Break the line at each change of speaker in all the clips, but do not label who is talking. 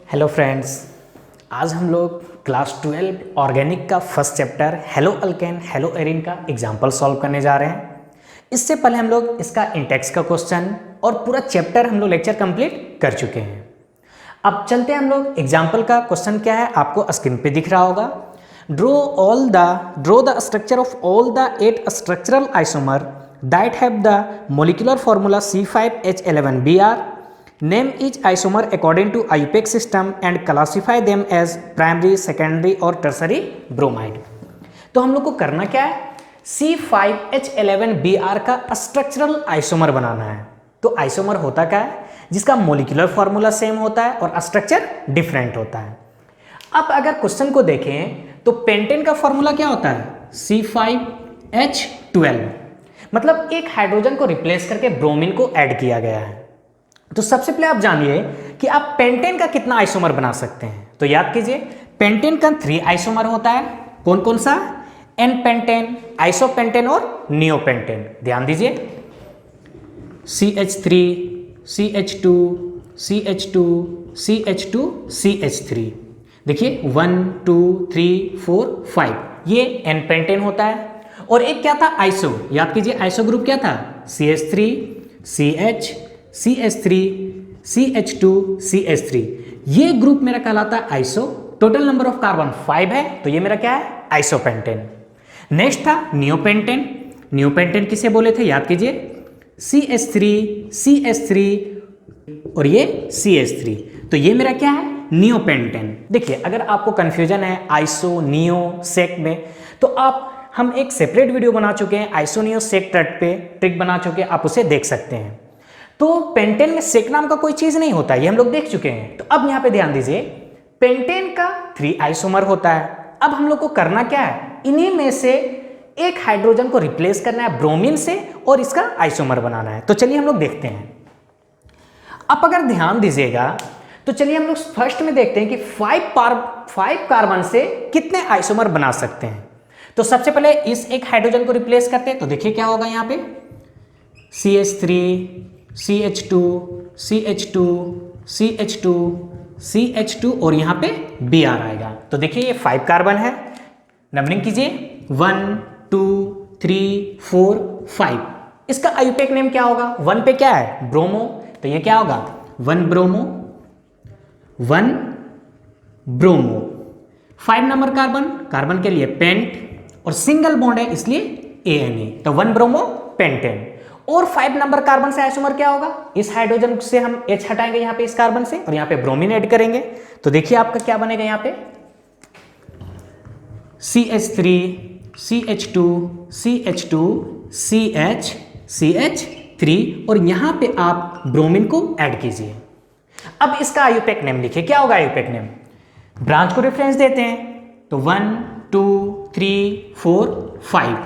Hello friends, आज हम लोग क्लास 12 ऑर्गेनिक का first chapter hello alkane hello Erin का एग्जाम्पल सॉल्व करने जा रहे हैं। इससे पहले हम लोग इसका इंटेक्स का क्वेश्चन और पूरा चैप्टर हम लोग लेक्चर कंप्लीट कर चुके हैं। अब चलते हैं हम लोग एग्जाम्पल का क्वेश्चन क्या है, आपको स्क्रीन पे दिख रहा होगा। Draw the structure of all the 8 structural isomer that have the molecular formula C5H11Br. Name each isomer according to IUPAC system and classify them as primary, secondary और tertiary bromide। तो हम लोग को करना क्या है, C5H11Br का स्ट्रक्चरल आइसोमर बनाना है। तो आइसोमर होता क्या है, जिसका मोलिकुलर फॉर्मूला सेम होता है और स्ट्रक्चर डिफरेंट होता है। अब अगर क्वेश्चन को देखें तो पेंटेन का फॉर्मूला क्या होता है, C5H12, मतलब एक हाइड्रोजन को रिप्लेस करके ब्रोमीन को ऐड किया गया है। तो सबसे पहले आप जानिए कि आप पेंटेन का कितना आइसोमर बना सकते हैं। तो याद कीजिए, पेंटेन का 3 आइसोमर होता है। कौन कौन सा, एन पेंटेन, आइसोपेंटेन और नियोपेंटेन। ध्यान दीजिए, CH3, CH2, CH2, CH2, CH3। देखिए 1 2 3 4 5, ये एन पेंटेन होता है। और एक क्या था, आइसो। याद कीजिए, आइसो ग्रुप क्या था, CH3, CH, CH3, CH2, CH3। ये ग्रुप मेरा कहलाता है iso. Total number of carbon 5 है, तो ये मेरा क्या है, आइसोपेंटेन। नेक्स्ट था नियोपेंटेन। नियोपेंटेन किसे बोले थे, याद कीजिए, CH3, CH3 और ये CH3। तो ये मेरा क्या है, नियोपेंटेन। देखिए, अगर आपको कंफ्यूजन है आइसो नियो सेक में, तो हम एक सेपरेट वीडियो बना चुके हैं आइसो नियो सेक ट्रिक बना चुके हैं, आप उसे देख सकते हैं। तो पेंटेन में सेक नाम का कोई चीज नहीं होता, ये हम लोग देख चुके हैं। तो अब यहां पे ध्यान दीजिए, पेंटेन का 3 आइसोमर होता है। अब हम लोग को करना क्या है, इन्हीं में से एक हाइड्रोजन को रिप्लेस करना है ब्रोमीन से और इसका आइसोमर बनाना है। तो चलिए हम लोग देखते हैं। अब अगर ध्यान दीजिएगा तो चलिए हम लोग फर्स्ट में देखते हैं कि 5 कार्बन से कितने आइसोमर बना सकते हैं। तो सबसे पहले इस एक हाइड्रोजन को रिप्लेस करते हैं। तो देखिए क्या होगा, यहां पे CH3, CH2, CH2, CH2, CH2 और यहाँ पे Br आएगा। तो देखिए ये 5 कार्बन है। नंबरिंग कीजिए 1 2 3 4 5। इसका आयुपेक नेम क्या होगा, 1 पे क्या है, ब्रोमो। तो ये क्या होगा, 1 ब्रोमो, 1 ब्रोमो। 5 नंबर कार्बन के लिए पेंट और सिंगल बॉन्ड है इसलिए ANA, तो 1 ब्रोमो पेंटेन। और 5 नंबर कार्बन से आइसोमर क्या होगा, इस हाइड्रोजन से हम H हटाएंगे यहाँ पे इस कार्बन से और यहाँ पे ब्रोमीन ऐड करेंगे। तो देखिए आपका क्या बनेगा, यहाँ पे CH3, CH2, CH2, CH, CH3 और यहाँ पे आप ब्रोमीन को ऐड कीजिए। अब इसका आयुपेक नेम लिखिए, क्या होगा आयुपेक नेम, ब्रांच को रेफरेंस देते हैं। तो 1 2 3 4 5।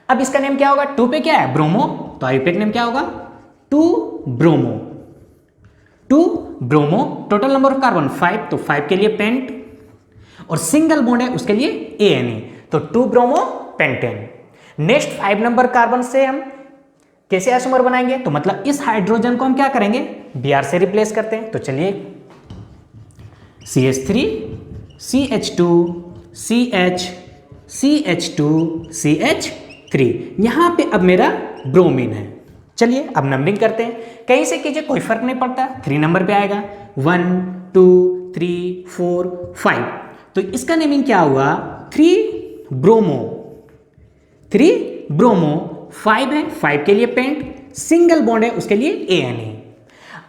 अब इसका नेम क्या होगा, 2 पे क्या है, ब्रोमो। तो आयुपेक नेम क्या होगा, 2 bromo, 2 bromo. Total number of carbon 5, तो 5 के लिए पेंट और सिंगल बॉन्ड है उसके लिए ANA, तो 2 bromo pentane. Next 5 number carbon से हम कैसे आइसोमर बनाएंगे, तो मतलब इस हाइड्रोजन को हम क्या करेंगे, Br से रिप्लेस करते हैं। तो चलिए CH3, CH2, CH, CH2, CH3। यहां पे अब मेरा ब्रोमीन है। चलिए अब नंबरिंग करते हैं, कहीं से कीजिए कोई फर्क नहीं पड़ता, 3 नंबर पे आएगा 1 2 3 4 5। तो इसका नेमिंग क्या हुआ, 3 ब्रोमो, 3 ब्रोमो। 5 है, 5 के लिए पेंट, सिंगल बॉन्ड है उसके लिए ANA।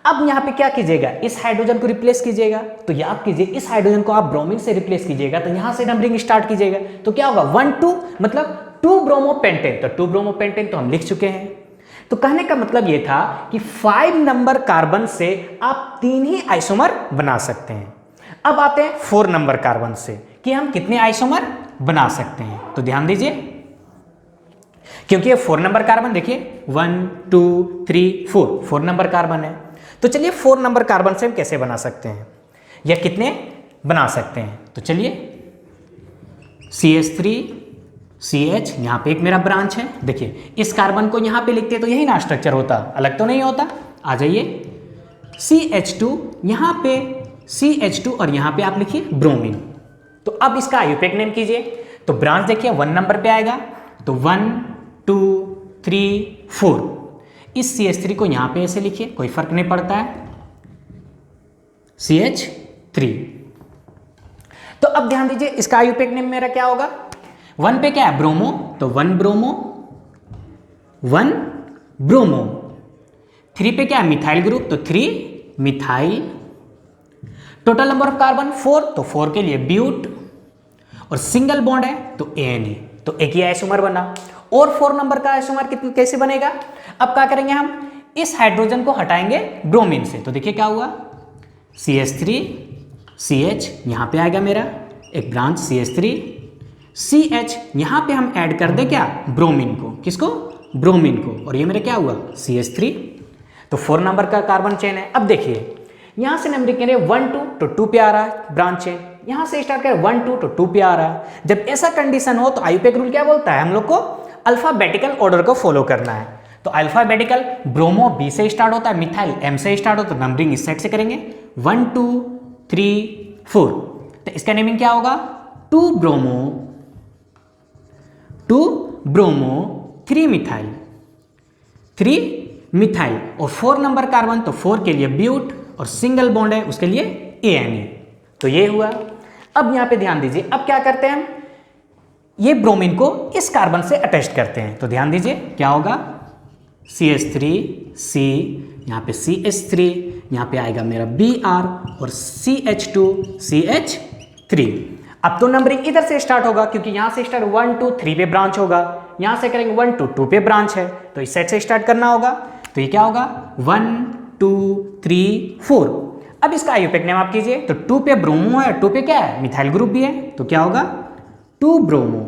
अब यहां पे क्या कीजिएगा, इस हाइड्रोजन को रिप्लेस कीजिएगा। तो याद कीजिए, इस हाइड्रोजन को आप ब्रोमीन से रिप्लेस कीजिएगा, तो यहां से नंबरिंग स्टार्ट कीजिएगा। तो क्या होगा, 1 2 मतलब 2 ब्रोमो पेंटेन। तो 2 ब्रोमो पेंटेन तो हम लिख चुके हैं। तो कहने का मतलब ये था कि 5 नंबर कार्बन से आप 3 ही आइसोमर बना सकते हैं। अब आते हैं 4 नंबर कार्बन से कि हम कितने आइसोमर बना सकते हैं। तो ध्यान दीजिए, क्योंकि ये 4 नंबर कार्बन, देखिए 1 2 3 4 नंबर कार्बन है। तो चलिए 4 नंबर कार्बन से हम कैसे बना सकते हैं या कितने बना सकते हैं। तो चलिए CH3, CH, यहाँ पे एक मेरा ब्रांच है। देखिए इस कार्बन को यहाँ पे लिखते तो यही ना स्ट्रक्चर होता, अलग तो नहीं होता। आ जाइए CH2, यहाँ पे CH2 और यहाँ पे आप लिखिए ब्रोमीन। तो अब इसका आयुपेक नेम कीजिए। तो ब्रांच देखिए 1 नंबर पे आएगा, तो 1 2 3 4। इस CH3 को यहाँ पे ऐसे लिखिए, कोई फर्क नहीं पड़ता है, CH3। तो अब ध्यान दीजिए इसका आयुपेक नेम मेरा क्या होगा। 1 पे क्या है ब्रोमो, तो 1 ब्रोमो 1 ब्रोमो। 3 पे क्या है मिथाइल ग्रुप, तो 3 methyl. Total number of carbon 4, तो 4 के लिए ब्यूट, और सिंगल बॉन्ड है तो ANA, तो एक ही आइसोमर बना। और 4 नंबर का आइसोमर कैसे बनेगा। अब क्या करेंगे हम, इस हाइड्रोजन को हटाएंगे ब्रोमीन से, तो देखिए क्या हुआ, CH3 CH यहाँ पे आएगा मेरा एक ब्रांच CH3 CH, यहाँ पे हम ऐड कर दे क्या ब्रोमीन को, किसको ब्रोमीन को, और ये मेरा क्या हुआ CH3। तो 4 नंबर का कार्बन चेन है। अब देखिए यहाँ से नंबरिंग करें 1 2 तो 2 पे आ रहा है ब्रांच चेन, यहाँ से स्टार्ट करें 1 2 तो 2 पे आ रहा है। जब ऐसा कंडीशन हो तो आयुपेक रूल क्या बोलता है, हम लोग को अल्फाबेटिकल ऑर्डर को फॉलो करना है। तो अल्फाबेटिकल ब्रोमो B से स्टार्ट होता है, मिथाइल M से स्टार्ट होता है, तो नंबरिंग इस साइड से करेंगे 1 2 3 4। तो इसका नेमिंग क्या होगा 2 ब्रोमो 3 मिथाइल 3 मिथाइल, और 4 नंबर कार्बन तो 4 के लिए ब्यूट, और सिंगल बॉन्ड है उसके लिए ANA। तो ये हुआ। अब यहां पे ध्यान दीजिए, अब क्या करते हैं हम, ये ब्रोमीन को इस कार्बन से अटैच करते हैं। तो ध्यान दीजिए क्या होगा, CH3 C, यहाँ पे CH3, यहाँ पे आएगा मेरा Br, और CH2 CH3। अब तो नंबरिंग इधर से स्टार्ट होगा, क्योंकि यहाँ से स्टार्ट 1 2 3 पे ब्रांच होगा, यहाँ से करेंगे 1 2 2 पे ब्रांच है, तो इस साइड से स्टार्ट करना होगा। तो ये क्या होगा 1 2 3 4। अब इसका आयुपेक नेम आप कीजिए। तो 2 पे ब्रोमो है, 2 पे क्या है मिथाइल ग्रुप भी है, तो क्या होगा 2 ब्रोमो,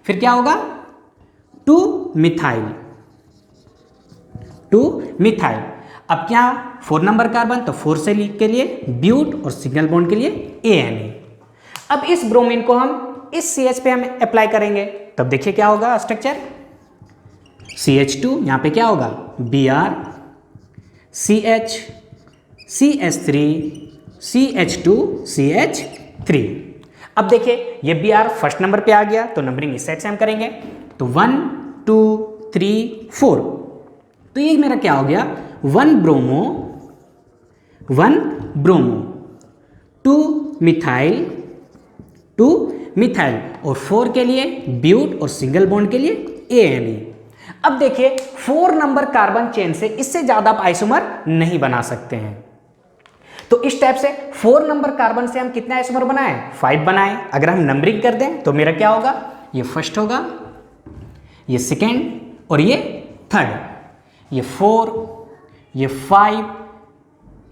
फिर क्या होगा 2 मिथाइल। अब क्या 4 नंबर कार्बन, तो 4 से लिख के लिए ब्यूट, और सिंगल बॉन्ड के लिए ANA। अब इस ब्रोमीन को हम इस CH पे हम अप्लाई करेंगे, तब देखिए क्या होगा स्ट्रक्चर, CH2 यहाँ पे क्या होगा Br CH CH3 CH2 CH3। अब देखिए ये Br फर्स्ट नंबर पे आ गया, तो नंबरिंग इस साइड से हम करेंगे, तो 1 2 3 4। तो ये मेरा क्या हो गया 1 ब्रोमो 2 मिथाइल, और 4 के लिए ब्यूट, और सिंगल बॉन्ड के लिए ANA। अब देखिए 4 नंबर कार्बन चेन से इससे ज्यादा आप आइसोमर नहीं बना सकते हैं। तो इस टाइप से 4 नंबर कार्बन से हम कितने आइसोमर बनाए 5 बनाए। अगर हम नंबरिंग कर दें तो मेरा क्या होगा, ये फर्स्ट होगा, ये सेकेंड, और ये थर्ड, ये 4, ये 5,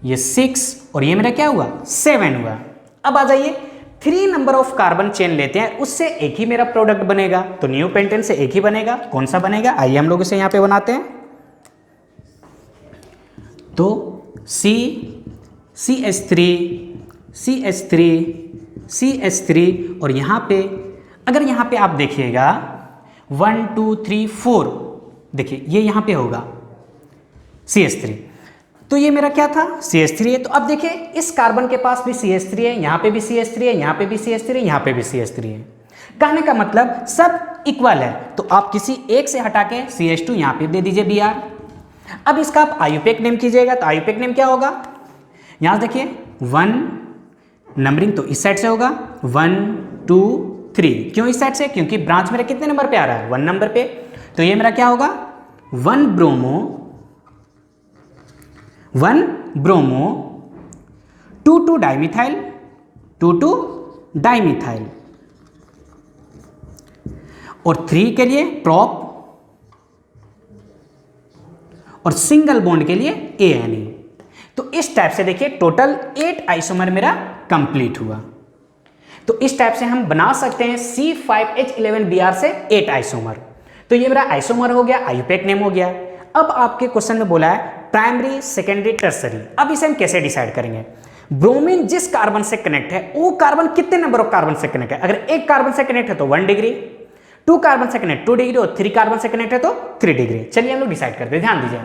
ये 6, और ये मेरा क्या हुआ 7 हुआ। अब आ जाइए 3 नंबर ऑफ कार्बन चेन लेते हैं, उससे एक ही मेरा प्रोडक्ट बनेगा। तो न्यू पेंटेन से एक ही बनेगा, कौन सा बनेगा, आइए हम लोग इसे यहां पे बनाते हैं। तो CH3 और यहां पे अगर यहां पे आप देखिएगा 1 2 3 4, देखिए ये यहां पे होगा CH3, तो ये मेरा क्या था CH3 है। तो अब देखिए इस कार्बन के पास भी CH3 है, यहाँ पे भी CH3 है, यहाँ पे भी CH3 है, यहाँ पे भी CH3 है। कहने का मतलब सब इक्वल है, तो आप किसी एक से हटा के CH2 यहाँ पे दे दीजिए Br। अब इसका आप आयुपेक नेम कीजिएगा, तो आयुपेक नेम क्या होगा, यहाँ देखिए 1 नंबरिंग तो इस साइड से होगा 1 2 3। क्यों इस साइड से, क्योंकि ब्रांच मेरा कितने नंबर पे आ रहा है 1 नंबर पे। तो ये मेरा क्या होगा 1 ब्रोमो 2 डाइमिथाइल और 3 के लिए प्रॉप और सिंगल बॉन्ड के लिए ANA। तो इस टाइप से देखिए टोटल 8 आइसोमर मेरा कंप्लीट हुआ। तो इस टाइप से हम बना सकते हैं C5H11Br से 8 आइसोमर। तो ये मेरा आइसोमर हो गया, आयुपेक नेम हो गया। अब आपके क्वेश्चन में बोला है प्राइमरी सेकेंडरी टर्सरी। अब इसे हम कैसे डिसाइड करेंगे, ब्रोमीन जिस कार्बन से कनेक्ट है वो कार्बन कितने नंबर ऑफ कार्बन से कनेक्ट है। अगर एक कार्बन से कनेक्ट है तो 1 डिग्री, 2 कार्बन से कनेक्ट 2 डिग्री, और 3 कार्बन से कनेक्ट है तो 3 डिग्री। चलिए हम लोग डिसाइड करते हैं। ध्यान दीजिए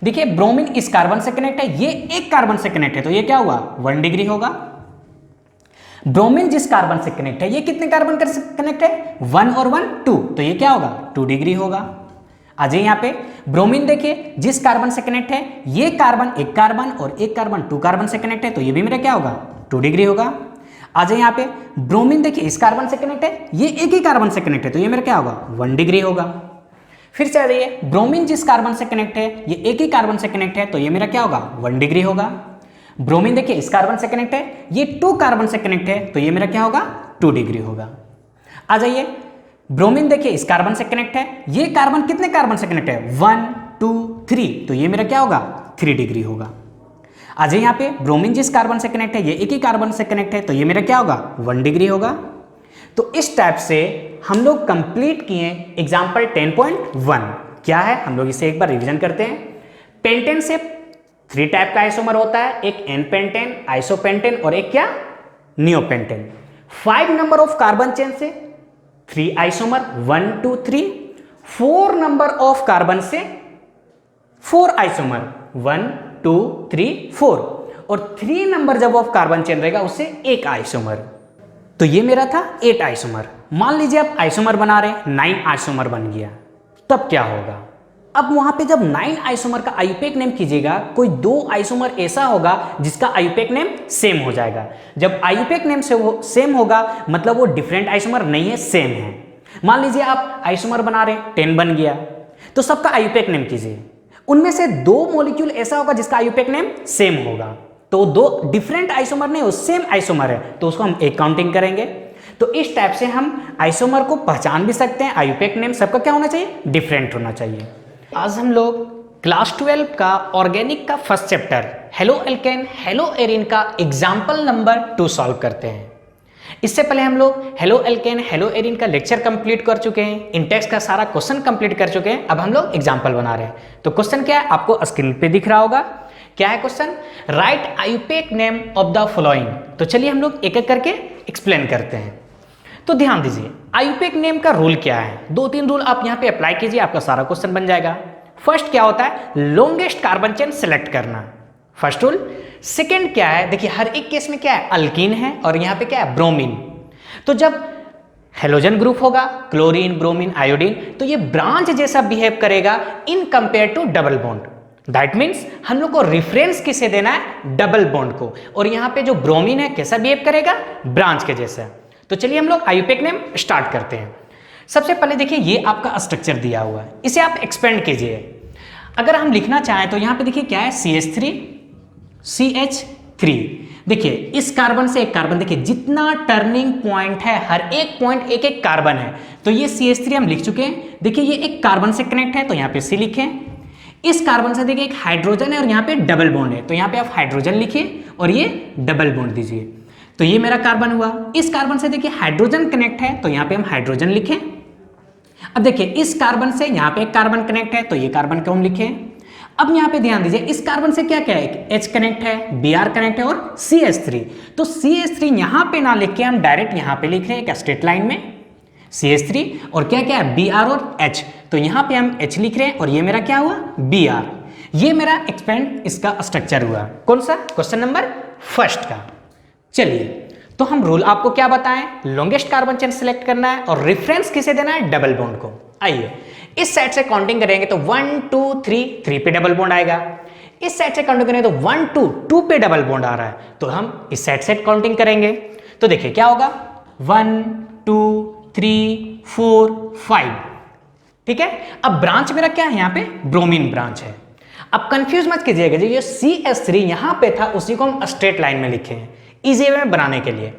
देखिए ब्रोमीन इस कार्बन से कनेक्ट है, ये एक कार्बन से कनेक्ट है, तो ये क्या हुआ 1 डिग्री होगा। ब्रोमीन जिस कार्बन से कनेक्ट है, ये कितने कार्बन से कनेक्ट है 1 और 1 2, तो ये क्या होगा 2 डिग्री होगा। आ जाइए यहाँ पे ब्रोमीन देखिए जिस कार्बन से कनेक्ट है, ये कार्बन एक कार्बन और एक कार्बन 2 कार्बन से कनेक्ट है, तो ये भी मेरा क्या होगा 2 डिग्री होगा। आ जाइए यहाँ पे ब्रोमीन देखिए इस कार्बन से कनेक्ट है, ये एक ही कार्बन से कनेक्ट है, तो ये मेरा क्या होगा 1 डिग्री होगा। फिर से आ जाइए ब्रोमीन जिस कार्बन से कनेक्ट है, ये एक ही कार्बन से कनेक्ट है, तो ये मेरा क्या होगा 1 डिग्री होगा। ब्रोमीन देखिए इस कार्बन से कनेक्ट है, ये 2 कार्बन से कनेक्ट है, तो ये मेरा क्या होगा 2 डिग्री होगा। आ जाइए ब्रोमीन देखिए इस कार्बन से कनेक्ट है, ये कार्बन कितने कार्बन से कनेक्ट है 1 2 3, तो ये मेरा क्या होगा 3 डिग्री होगा। आ जाइए यहाँ पे ब्रोमीन जिस कार्बन से कनेक्ट है, ये एक ही कार्बन से कनेक्ट है, तो ये मेरा क्या होगा 1 डिग्री होगा। तो इस टाइप से हम लोग कंप्लीट किए एग्जाम्पल 10.1। क्या है हम लोग इसे एक बार रिवीजन करते हैं। पेंटेन से 3 टाइप का आइसोमर होता है, एक एन पेंटेन, आइसोपेंटेन और एक क्या neopentane. 5 number of carbon chain से 3 आइसोमर 1 2 3, 4 नंबर ऑफ कार्बन से 4 आइसोमर 1 2 3 4, और 3 नंबर जब ऑफ कार्बन चेन रहेगा उससे 1 आइसोमर। तो ये मेरा था 8 आइसोमर। मान लीजिए आप आइसोमर बना रहे 9 आइसोमर बन गया, तब क्या होगा। अब वहां पे जब 9 आइसोमर का आईयूपीएक नेम कीजिएगा, कोई 2 आइसोमर ऐसा होगा जिसका आईयूपीएक नेम सेम हो जाएगा। जब आईयूपीएक नेम से वो सेम होगा मतलब वो डिफरेंट आइसोमर नहीं है, सेम है। मान लीजिए आप आइसोमर बना रहे 10 बन गया, तो सबका आईयूपीएक नेम कीजिए, उनमें से 2 मॉलिक्यूल ऐसा होगा जिसका आईयूपीएक नेम सेम होगा, तो 2 डिफरेंट आइसोमर नहीं, वो सेम आइसोमर है, तो उसको हम एक काउंटिंग करेंगे। तो इस टाइप से हम आइसोमर को पहचान भी सकते हैं। आईयूपीएक नेम सबका क्या होना चाहिए, डिफरेंट होना चाहिए। आज हम लोग क्लास 12 का ऑर्गेनिक का first chapter halo alkane hello Erin का एग्जाम्पल नंबर 2 सॉल्व करते हैं। इससे पहले हम लोग हेलो एल्केन हेलो एरिन का लेक्चर कंप्लीट कर चुके हैं, इंटेक्स का सारा क्वेश्चन कंप्लीट कर चुके हैं। अब हम लोग एग्जाम्पल बना रहे हैं। तो क्वेश्चन क्या है आपको स्क्रीन पे दिख रहा होगा। क्या है question, right IUPAC name of the following. तो चलिए हम लोग एक एक करके एक्सप्लेन करते हैं। तो ध्यान दीजिए आईयूपीएक नेम का रूल क्या है। 2-3 रूल आप यहाँ पे अप्लाई कीजिए, आपका सारा क्वेश्चन बन जाएगा। फर्स्ट क्या होता है, लॉन्गेस्ट कार्बन चेन सेलेक्ट करना, फर्स्ट रूल। सेकंड क्या है, देखिए हर एक केस में क्या है अल्कीन है और यहाँ पे क्या है ब्रोमीन। तो जब हेलोजन ग्रुप होगा क्लोरीन ब्रोमीन आयोडीन, तो ये ब्रांच जैसा बिहेव करेगा in compare to double bond. That means हम लोग को रेफरेंस किसे देना है, डबल बॉन्ड को। और यहाँ पे जो ब्रोमीन है कैसा बिहेव करेगा, ब्रांच के जैसा। तो चलिए हम लोग आईयूपीएक नेम स्टार्ट करते हैं। सबसे पहले देखिए ये आपका स्ट्रक्चर दिया हुआ है, इसे आप एक्सपेंड कीजिए। अगर हम लिखना चाहें तो यहाँ पे देखिए क्या है CH3 CH3। देखिए इस कार्बन से एक कार्बन, देखिए जितना टर्निंग पॉइंट है हर एक पॉइंट एक एक कार्बन है, तो ये CH3 हम लिख चुके हैं। देखिए ये एक कार्बन से कनेक्ट है तो यहाँ पे C लिखें। इस कार्बन से देखिए एक हाइड्रोजन है और यहाँ पे डबल बॉन्ड है, तो यहाँ पे आप हाइड्रोजन लिखिए और ये डबल बॉन्ड दीजिए। तो ये मेरा कार्बन हुआ। इस कार्बन से देखिए हाइड्रोजन कनेक्ट है तो यहाँ पे हम हाइड्रोजन लिखें। अब देखिए इस कार्बन से यहाँ पे एक कार्बन कनेक्ट है तो ये कार्बन को हम लिखें। अब यहाँ पे ध्यान दीजिए इस कार्बन से क्या क्या है, H कनेक्ट है, Br कनेक्ट है और CH3। तो CH3 यहाँ पे ना लिख के हम डायरेक्ट यहाँ पे लिख रहे हैं एक स्ट्रेट लाइन में CH3 और क्या क्या है Br और H, तो यहाँ पे हम H लिख रहे हैं और ये मेरा क्या हुआ Br। ये मेरा एक्सपेंड इसका स्ट्रक्चर हुआ। कौन सा, क्वेश्चन नंबर फर्स्ट का। चलिए तो हम रूल आपको क्या बताएं, लॉन्गेस्ट कार्बन चेन सिलेक्ट करना है और रेफरेंस किसे देना है, डबल बॉन्ड को। आइए इस साइड से काउंटिंग करेंगे तो 1 2 3 पे डबल बॉन्ड आएगा। इस साइड से काउंटिंग करेंगे तो 1 2 पे डबल बॉन्ड आ रहा है, तो हम इस साइड से काउंटिंग करेंगे तो देखिए क्या होगा 1 2 3 4 5। ठीक है, अब ब्रांच मेरा क्या है, यहाँ पे ब्रोमीन ब्रांच है। अब कंफ्यूज मत कीजिएगा, जो CH3 यहाँ पे था उसी को हम स्ट्रेट लाइन में लिखे हैं इजी वे में बनाने के लिए।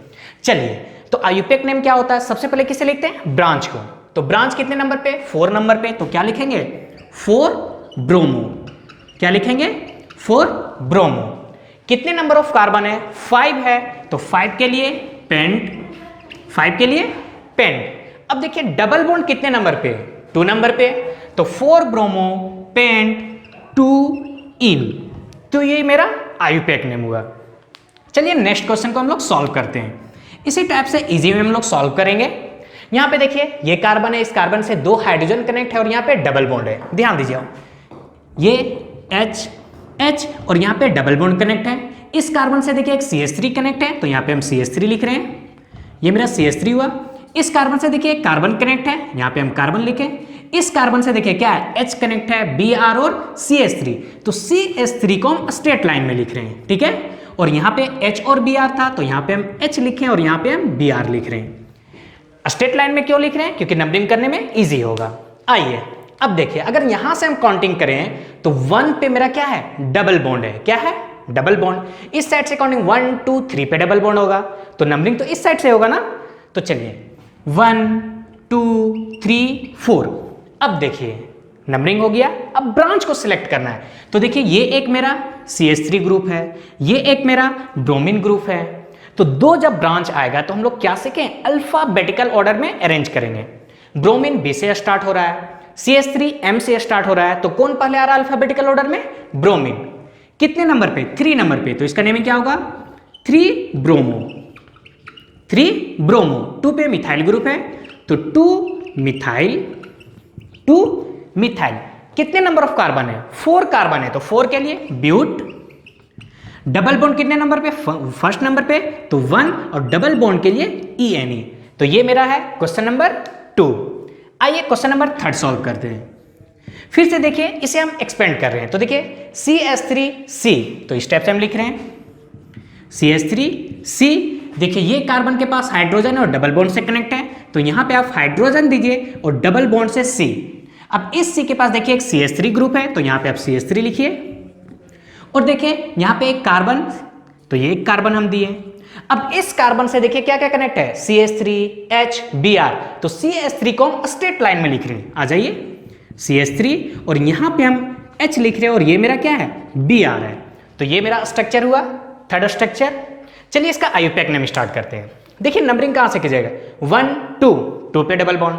चलिए तो आईयूपीएक नेम क्या होता है, सबसे पहले किसे लिखते हैं, ब्रांच को। तो ब्रांच कितने नंबर पे, 4 नंबर पे, तो क्या लिखेंगे 4 ब्रोमो। क्या लिखेंगे 4 ब्रोमो। कितने नंबर ऑफ कार्बन है, 5 है, तो 5 के लिए पेंट, 5 के लिए पेंट। अब देखिए डबल बॉन्ड कितने नंबर पे, 2 नंबर पे, तो 4 ब्रोमो पेंट 2 इन। तो ये मेरा आईयूपीएक नेम हुआ। चलिए नेक्स्ट क्वेश्चन को हम लोग सॉल्व करते हैं। इसी टाइप से इजी में हम लोग सॉल्व करेंगे। यहाँ पे देखिए ये कार्बन है, इस कार्बन से 2 हाइड्रोजन कनेक्ट है और यहाँ पे डबल बॉन्ड है। ध्यान दीजिए ये H H और यहाँ पे डबल बॉन्ड कनेक्ट है। इस कार्बन से देखिए एक CH3 कनेक्ट है, तो यहाँ पे हम CH3 लिख रहे हैं, ये मेरा CH3 हुआ। इस कार्बन से देखिए एक कार्बन कनेक्ट है, यहाँ पे हम कार्बन लिखें। इस कार्बन से देखिए क्या है, H कनेक्ट है, Br और CH3, तो CH3 को हम स्ट्रेट लाइन में लिख रहे हैं, ठीक है। और यहाँ पे H और Br था, तो यहाँ पे हम H लिखें और यहाँ पे हम Br लिख रहे हैं। स्ट्रेट लाइन में क्यों लिख रहे हैं, क्योंकि नंबरिंग करने में इजी होगा। आइए अब देखिए, अगर यहां से हम काउंटिंग करें तो 1 पे मेरा क्या है, डबल बॉन्ड है। क्या है, डबल बॉन्ड। इस साइड से काउंटिंग 1 2 3 पे डबल बॉन्ड होगा, तो नंबरिंग तो इस साइड से होगा ना। तो चलिए 1 2 3 4। अब देखिए नंबरिंग हो गया। अब ब्रांच को सिलेक्ट करना है, तो देखिए ये एक मेरा CH3 ग्रुप है, ये एक मेरा ब्रोमीन ग्रुप है। तो दो जब ब्रांच आएगा तो हम लोग क्या सीखें, अल्फाबेटिकल ऑर्डर में अरेंज करेंगे। ब्रोमीन B से स्टार्ट हो रहा है, CH3 M से स्टार्ट हो रहा है, तो कौन पहले आ रहा है अल्फाबेटिकल ऑर्डर में, ब्रोमीन। कितने नंबर पे, 3 नंबर पे, तो इसका नेमिंग क्या होगा, 3 ब्रोमो। 3 ब्रोमो। 2 पे मिथाइल ग्रुप है, तो 2 मिथाइल। 2 मिथाइल। कितने नंबर ऑफ कार्बन है, 4 कार्बन है, तो 4 के लिए ब्यूट। डबल बॉन्ड कितने नंबर पे, फर्स्ट नंबर पे, तो 1, और डबल बॉन्ड के लिए ENE। तो ये मेरा है क्वेश्चन नंबर 2। आइए क्वेश्चन नंबर 3 सॉल्व करते हैं। फिर से देखिए, इसे हम एक्सपेंड कर रहे हैं, तो देखिए CH3C, तो इस टाइप से हम लिख रहे हैं CH3C। देखिए ये कार्बन के पास हाइड्रोजन और डबल बॉन्ड से कनेक्ट है, तो यहां पे आप हाइड्रोजन दीजिए और डबल बॉन्ड से C। अब इस C के पास देखिए एक CH3 ग्रुप है, तो यहां पे आप CH3 लिखिए। और देखिए यहां पे एक कार्बन, तो ये एक कार्बन हम दिए। अब इस कार्बन से देखिए क्या क्या कनेक्ट है, CH3 H Br, तो CH3 को हम स्ट्रेट लाइन में लिख रहे हैं। आ जाइए CH3 और यहां पे हम H लिख रहे हैं, और ये मेरा क्या है, Br है। तो ये मेरा स्ट्रक्चर हुआ, थर्ड स्ट्रक्चर। चलिए इसका IUPAC नेम स्टार्ट करते हैं। देखिए नंबरिंग कहां से कीजिएगा, 1 2 2 पे डबल बॉन्ड,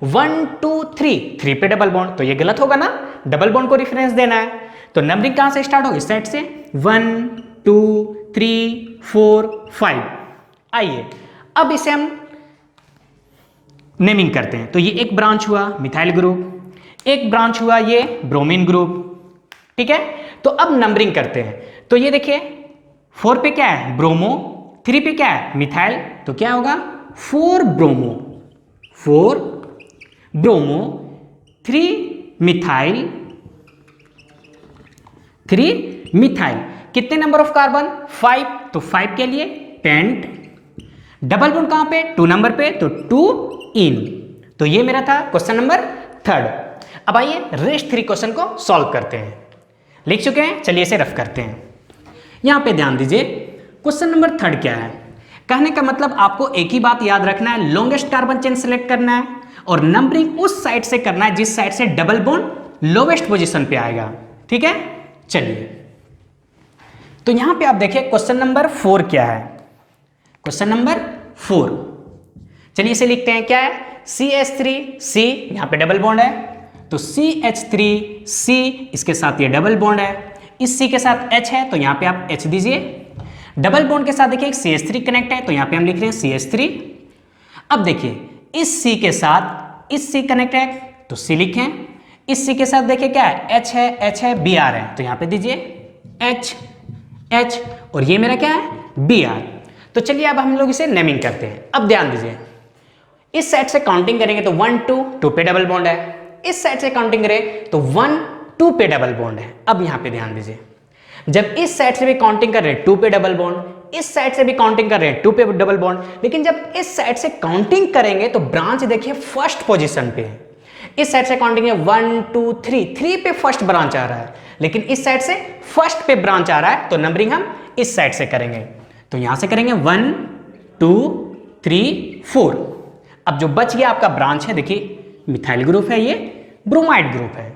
1 2 3 3 पे डबल बॉन्ड, तो ये गलत होगा ना, डबल बॉन्ड को रेफरेंस देना है। तो नंबरिंग कहां से स्टार्ट होगी, इस साइड से, 1 2 3 4 5। आइए अब इसे हम नेमिंग करते हैं। तो ये एक ब्रांच हुआ मिथाइल ग्रुप, एक ब्रांच हुआ ये ब्रोमीन ग्रुप, ठीक है। तो अब नंबरिंग करते हैं। तो ये देखिए 4 पे क्या है, ब्रोमो, 3 पे क्या है, मिथाइल, तो क्या होगा, 4 ब्रोमो, 4 ब्रोमो, 3 मिथाइल, 3 मिथाइल। कितने नंबर ऑफ कार्बन, 5, तो 5 के लिए पेंट। डबल बॉन्ड कहां पे, 2 नंबर पे, तो 2 इन। तो ये मेरा था क्वेश्चन नंबर 3। अब आइए रेस्ट 3 क्वेश्चन को सॉल्व करते हैं। लिख चुके हैं, चलिए इसे रफ करते हैं। यहां पे ध्यान दीजिए, क्वेश्चन नंबर 3 क्या है। कहने का मतलब आपको एक ही बात याद रखना है, लॉन्गेस्ट कार्बन चेन सेलेक्ट करना है और नंबरिंग उस साइड से करना है जिस साइड से डबल बॉन्ड लोवेस्ट पोजीशन पे आएगा, ठीक है। चलिए तो यहां पे आप देखिए क्वेश्चन नंबर 4 क्या है, क्वेश्चन नंबर 4। चलिए इसे लिखते हैं, क्या है, CH3C, यहां पे डबल बॉन्ड है, तो CH3C, इसके साथ ये डबल बॉन्ड है, इस C के साथ H है, तो यहां पे आप H दीजिए। डबल बॉन्ड के साथ देखिए एक CH3 कनेक्ट है, तो यहां पे हम लिख रहे हैं CH3। अब देखिए इस C के साथ इस C कनेक्ट है, तो C लिखें। इस C के साथ देखिए क्या है, H है, H है, Br है, तो यहां पे दीजिए H H, और ये मेरा क्या है, Br। तो चलिए अब हम लोग इसे नेमिंग करते हैं। अब ध्यान दीजिए, इस साइड से काउंटिंग करेंगे तो 1 2 2 पे डबल बॉन्ड है, इस साइड से काउंटिंग करें तो 1 2 पे डबल बॉन्ड है। अब यहां पे ध्यान दीजिए, जब इस साइड से भी काउंटिंग कर रहे हैं 2 पे डबल बॉन्ड, इस साइड से भी काउंटिंग कर रहे हैं 2 पे डबल बॉन्ड, लेकिन जब इस साइड से काउंटिंग करेंगे तो ब्रांच देखिए फर्स्ट पोजीशन पे है। इस साइड से काउंटिंग है 1 2 3 3 पे फर्स्ट ब्रांच आ रहा है, लेकिन इस साइड से फर्स्ट पे ब्रांच आ रहा है, तो नंबरिंग हम इस साइड से करेंगे। तो यहां से करेंगे 1 2 3 4। अब जो बच गया आपका ब्रांच है, देखिए मिथाइल ग्रुप है, ये ब्रोमाइड ग्रुप है,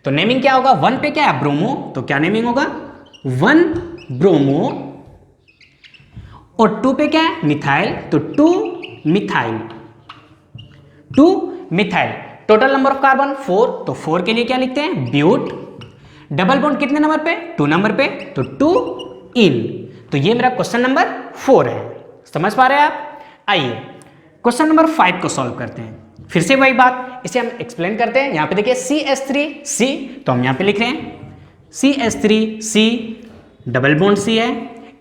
तो नेमिंग क्या होगा, 1 पे क्या है, ब्रोमो, तो क्या नेमिंग होगा, 1 ब्रोमो, और 2 पे क्या है, मिथाइल, तो 2 methyl, 2 methyl. Total number of carbon 4, तो 4 के लिए क्या लिखते हैं, ब्यूट। डबल बॉन्ड कितने नंबर पे, 2 नंबर पे, तो 2 इन। तो ये मेरा क्वेश्चन नंबर 4 है। समझ पा रहे हैं आप। आइए क्वेश्चन नंबर 5 को सॉल्व करते हैं। फिर से वही बात, इसे हम एक्सप्लेन करते हैं। यहां पे देखिए CH3C, तो हम यहां पे लिख रहे हैं CH3 C double bond C है।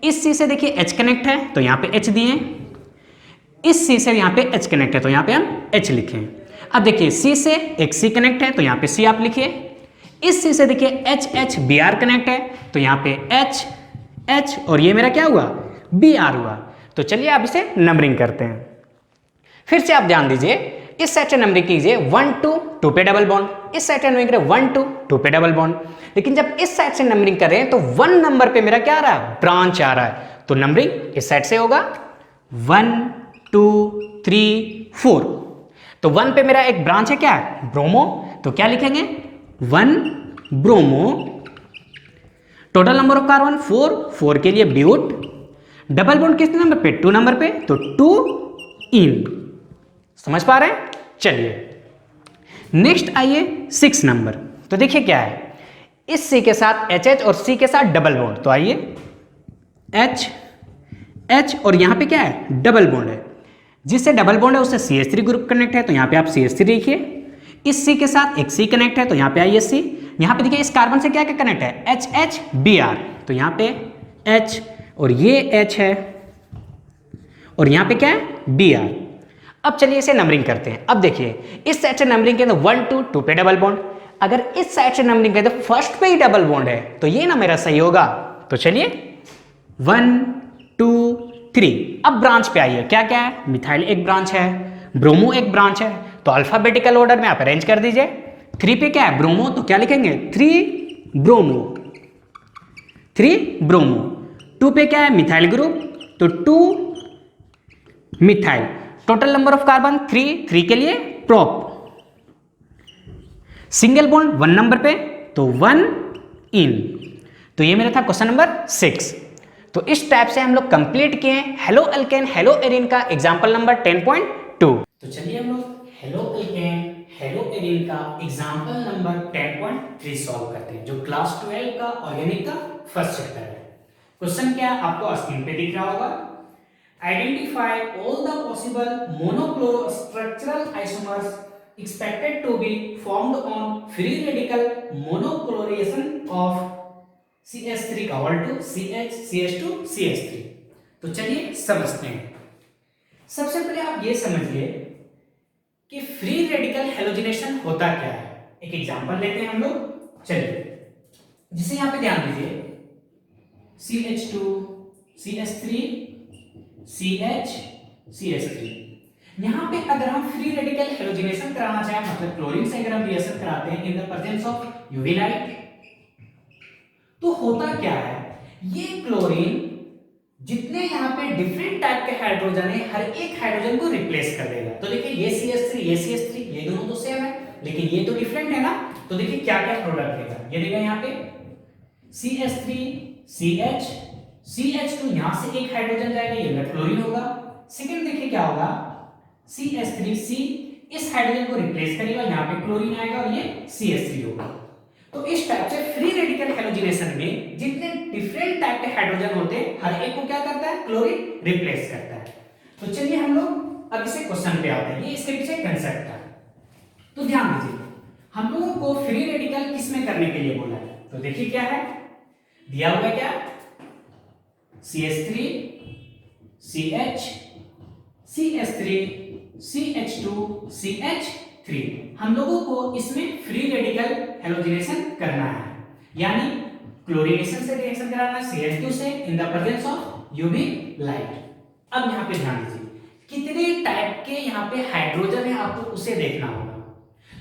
इस C से देखिए H कनेक्ट है तो यहाँ पे H दिए हैं। इस C से यहाँ पे H कनेक्ट है तो यहाँ पे हम H लिखें। अब देखिए C से एक C कनेक्ट है तो यहाँ पे C आप लिखिए। इस C से देखिए H Br कनेक्ट है तो यहाँ पे H और ये मेरा क्या हुआ Br हुआ। तो चलिए आप इसे नंबरिंग करते हैं। फिर से आप ध्यान दीजिए, इस साइड से नंबरिंग कीजिए 1 2 पे डबल बॉन्ड, इस साइड से नंबरिंग करें 1 2 पे डबल बॉन्ड। लेकिन जब इस साइड से नंबरिंग कर रहे हैं तो 1 नंबर पे मेरा क्या आ रहा है ब्रांच आ रहा है, तो नंबरिंग इस साइड से होगा 1 2 3 4। तो 1 पे मेरा एक ब्रांच है क्या है ब्रोमो, तो क्या लिखेंगे 1 bromo. Total number of carbon 4 के लिए ब्यूट। डबल बॉन्ड किस नंबर पे 2 नंबर पे, तो 2 इन। समझ पा रहे हैं। चलिए नेक्स्ट आइए 6 नंबर। तो देखिए क्या है, इस C के साथ HH और C के साथ डबल बॉन्ड, तो आइए H और यहां पे क्या है डबल बॉन्ड है, जिससे डबल बॉन्ड है उससे CH3 ग्रुप कनेक्ट है तो यहां पे आप CH3 लिखिए। इस C के साथ एक C कनेक्ट है तो यहां पे आइए C। यहां पे देखिए इस कार्बन से क्या क्या कनेक्ट है HH Br, तो यहां पे H और ये H है और यहां पे क्या है Br। अब चलिए इसे नंबरिंग करते हैं। अब देखिए इस साइड से नंबरिंग करें तो 1 2 पे डबल बॉन्ड, अगर इस साइड से नंबरिंग करें तो फर्स्ट पे ही डबल बॉन्ड है तो ये ना मेरा सही होगा। तो चलिए 1 2 3। अब ब्रांच पे आइए, क्या क्या है मिथाइल एक ब्रांच है, ब्रोमो एक ब्रांच है, तो अल्फाबेटिकल ऑर्डर में आप अरेंज कर दीजिए। 3 पे क्या है ब्रोमो, तो क्या लिखेंगे 3 ब्रोमो 3 ब्रोमो। 2 पे क्या है मिथाइल ग्रुप, तो 2 methyl. Total number of carbon 3 के लिए प्रोप। सिंगल बॉन्ड 1 नंबर पे तो 1 इन। तो ये मेरा था क्वेश्चन नंबर 6। तो इस टाइप से हम लोग कंप्लीट किए हेलो अल्केन हेलो एरिन का एग्जांपल नंबर 10.2। तो चलिए हम लोग हेलो अल्केन हेलो एरिन का एग्जांपल नंबर 10.3 सॉल्व करते हैं, जो क्लास 12 का ऑर्गेनिक का फर्स्ट चैप्टर है। क्वेश्चन क्या आपको स्क्रीन पे दिख रहा होगा। Identify all the possible monochlorostructural isomers expected to be formed on free radical monochloration of CH3 equal to CH2 CH3। तो चलिए समझते हैं। सबसे पहले आप ये समझिए कि फ्री रेडिकल हेलोजिनेशन होता क्या है। एक एग्जांपल लेते हैं हम लोग, चलिए जिसे यहां पे ध्यान दीजिए CH2 CH3 CH CH3। यहां पे अगर हम फ्री रेडिकल हेलोजिनेशन कराना चाहें, मतलब क्लोरीन से अगर हम रिएक्शन कराते हैं in the presence of UV light, तो होता क्या है ये क्लोरीन जितने यहां पे डिफरेंट टाइप के हाइड्रोजन है हर एक हाइड्रोजन को रिप्लेस कर देगा। तो देखिए ये CH3 ये CH3 ये दोनों तो सेम है लेकिन ये तो डिफरेंट है ना, तो देखिए क्या क्या प्रोडक्ट देगा। ये देगा यहां पे CH3 CH CH2, यहां से एक हाइड्रोजन जाएगा ये मेरा क्लोरीन होगा। सेकंड देखिए क्या होगा CH3C इस हाइड्रोजन को रिप्लेस करेगा, यहां पे क्लोरीन आएगा और ये CH3 होगा। तो इस टाइप से फ्री रेडिकल हेलोजिनेशन में जितने डिफरेंट टाइप के हाइड्रोजन होते हैं हर एक को क्या करता है क्लोरीन रिप्लेस करता है। तो चलिए हम लोग अब इसे क्वेश्चन पे आते हैं, ये इसके पीछे कंसेप्ट है। तो ध्यान दीजिए हम लोगों को फ्री रेडिकल किसमें करने के लिए बोला है, तो देखिए क्या है दिया हुआ है क्या CH3 CH CH3 CH2 CH3। हम लोगों को इसमें फ्री रेडिकल हेलोजिनेशन करना है, यानी क्लोरीनेशन से रिएक्शन कराना है CH2 से in the presence of UV light. अब यहां पे ध्यान दीजिए कितने टाइप के यहां पे हाइड्रोजन है आपको उसे देखना होगा।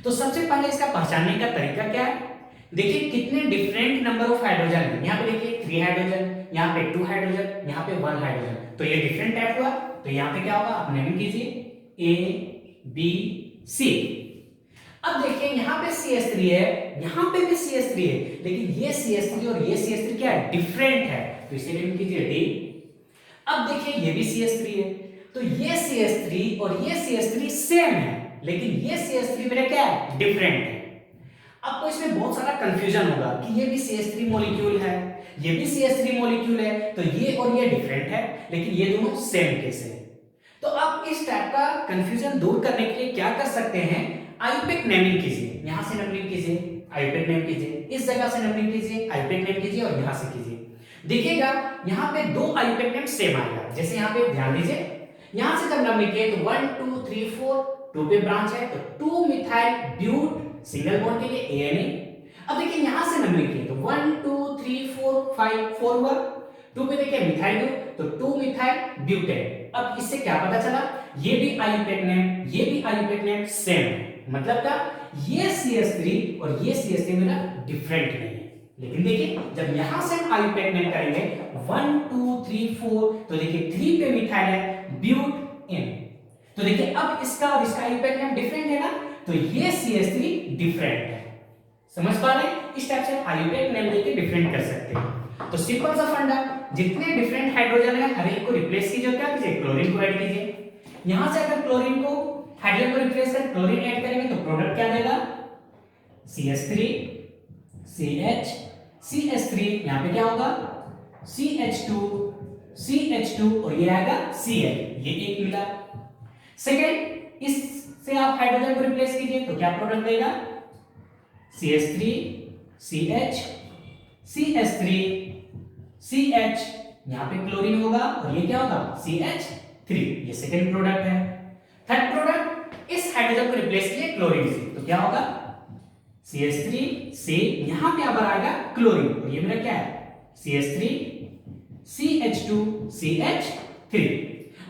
तो सबसे पहले इसका पहचानने का तरीका क्या है, देखिए कितने डिफरेंट नंबर ऑफ हाइड्रोजन है। यहां पे देखिए 3 हाइड्रोजन, यहां पे 2 हाइड्रोजन, यहां पे 1 हाइड्रोजन, तो ये डिफरेंट टाइप हुआ। तो यहां पे क्या होगा आप नेम कीजिए A B C। अब देखिए यहां पे CH3 है, यहां पे भी CH3 है, लेकिन ये CH3 और ये CH3 क्या है डिफरेंट है, तो इसे नेम कीजिए D। अब देखिए ये भी CH3 है, तो ये CH3 और ये CH3 सेम है, लेकिन ये CH3 मेरा क्या है डिफरेंट है। आपको इसमें बहुत सारा कंफ्यूजन होगा कि ये भी CH3 मॉलिक्यूल है, ये भी CH3 मॉलिक्यूल है, तो ये और ये डिफरेंट है लेकिन ये दोनों सेम कैसे है। तो आप इस टाइप का कंफ्यूजन दूर करने के लिए क्या कर सकते हैं, आईयूपैक नेमिंग कीजिए। यहां से नेमिंग कीजिए आईयूपैक नेम कीजिए, इस जगह से नंबरिंग कीजिए, आईयूपैक नेम कीजिए और यहां से कीजिए। देखिएगा यहाँ पे दो आईयूपैक नेम सेम आएगा। जैसे यहाँ पे ध्यान दीजिए, यहां से जब नंबरिंग किए तो 1 2 3 4 2 पे ब्रांच है तो 2 मिथाइल ब्यूट सिंगल बॉन्ड के लिए ANA। अब देखिए यहां से नंबरिंग किए तो 1 2 3 4 5 4 हुआ, 2 पे देखिए मिथाइल ग्रुप तो 2 मिथाइल ब्यूटेन। अब इससे क्या पता चला, ये भी आईयूपैक नेम, ये भी आईयूपैक नेम सेम है। मतलब क्या, ये CH3 और ये CH3 मेरा डिफरेंट नहीं है। लेकिन देखिए जब यहां से हम आईयूपैक नेम करेंगे 1 2 3 4 तो देखिए 3 पे मिथाइल है ब्यूट इन, तो देखिए अब इसका और इसका आईयूपैक नेम डिफरेंट है ना, तो ये CH3 डिफरेंट है। समझ पा रहे हैं? इस टाइप से आईयूपैक नेम लेके डिफरेंट कर सकते हैं। तो सिंपल सा फंडा, जितने डिफरेंट हाइड्रोजन है हर एक को रिप्लेस कीजिए, क्या कीजिए, क्लोरीन को ऐड कीजिए। यहां से अगर क्लोरीन को हाइड्रोजन को रिप्लेस कर क्लोरीन ऐड करेंगे तो प्रोडक्ट क्या देगा, CH3 CH CH3, यहां पे क्या होगा CH2 CH2 और ये आएगा Cl, ये एक मिला। सेकेंड, इससे आप हाइड्रोजन को रिप्लेस कीजिए तो क्या प्रोडक्ट देगा, CH3 CH CH3 CH, यहां पे क्लोरीन होगा और ये क्या होगा CH3, ये सेकेंड प्रोडक्ट है। थर्ड प्रोडक्ट, इस हाइड्रोजन को रिप्लेस कीजिए क्लोरीन से तो क्या होगा CH3 से यहां पे अब आएगा क्लोरीन और ये मेरा क्या है CH3 CH2 CH3।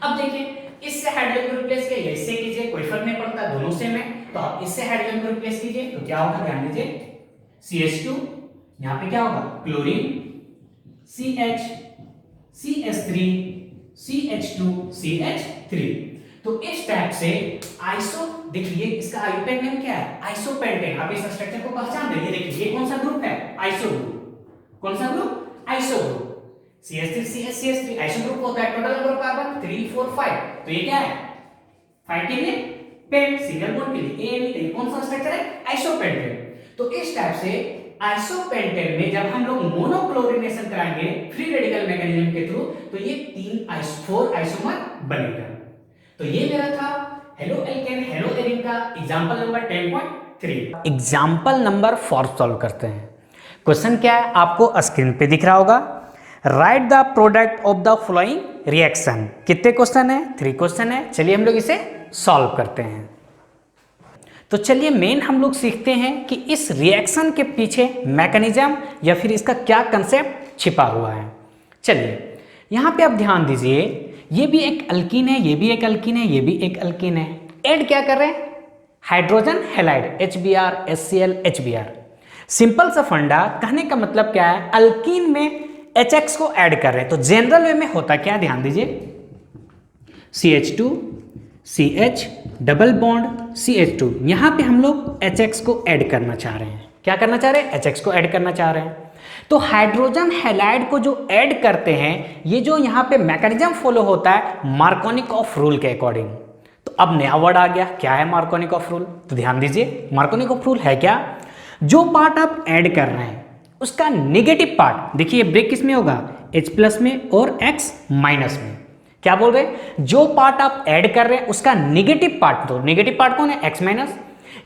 अब देखिए इससे हाइड्रोजन को रिप्लेस किया, इससे कीजिए कोई फर्क नहीं पड़ता, दोनों सेम है। तो आप इससे हाइड्रोजन को रिप्लेस कीजिए तो क्या होगा, ध्यान दीजिए CH2, यहां पे क्या होगा chlorine CH CH3 CH2 CH3। तो इस टाइप से आइसो, देखिए इसका आईयूपैक नेम क्या है, आइसोपेंटेन। आप इस स्ट्रक्चर को पहचान रहे हैं, देखिए ये कौन सा ग्रुप है, आइसो ग्रुप। कौन सा group, iso group. CH3 CH3 iso group होता है, टोटल नंबर ऑफ कार्बन 3 4 5, तो ये क्या है 5 के लिए पेंट, सिंगल बॉन्ड के लिए ANA, कौन सा स्ट्रक्चर है, आइसोपेंटेन। तो इस टाइप से आइसोपेंटेन में जब हम लोग मोनोक्लोरिनेशन कराएंगे फ्री रेडिकल मैकेनिज्म के थ्रू तो ये 4 आइसोमर बनेगा। तो ये मेरा था हेलो एल्केन हेलो एरिन का example number 10.3। Example number 4 solve करते हैं। क्वेश्चन क्या है, आपको स्क्रीन पे दिख रहा होगा, right the product of the following reaction. कितने क्वेश्चन है, 3 क्वेश्चन है। चलिए हम लोग इसे सॉल्व करते हैं। तो चलिए मेन हम लोग सीखते हैं कि इस रिएक्शन के पीछे मैकेनिज्म या फिर इसका क्या कंसेप्ट छिपा हुआ है। चलिए यहाँ पे आप ध्यान दीजिए, ये भी एक अल्कीन है, ये भी एक अल्कीन है, ये भी एक अल्कीन है। ऐड क्या कर रहे हैं, hydrogen halide HBr HCl HBr। Simple सा फंडा, कहने का मतलब क्या है, अल्कीन में HX को ऐड कर रहे हैं। तो जनरल वे में होता क्या, ध्यान दीजिए CH2 CH double bond CH2, यहां पे हम लोग HX को ऐड करना चाह रहे हैं। क्या करना चाह रहे हैं, HX को ऐड करना चाह रहे हैं। तो हाइड्रोजन हैलाइड को जो ऐड करते हैं, ये जो यहाँ पे मैकेनिज्म फॉलो होता है मार्कोनिक ऑफ रूल के अकॉर्डिंग। तो अब नया वर्ड आ गया, क्या है मार्कोनिक ऑफ रूल। तो ध्यान दीजिए मार्कोनिक ऑफ रूल है क्या, जो पार्ट आप ऐड कर रहे हैं उसका नेगेटिव पार्ट, देखिए ब्रेक किस में होगा, H+ में और X- में। क्या बोल रहे हैं, जो पार्ट आप ऐड कर रहे हैं उसका नेगेटिव पार्ट, तो नेगेटिव पार्ट कौन है, X-,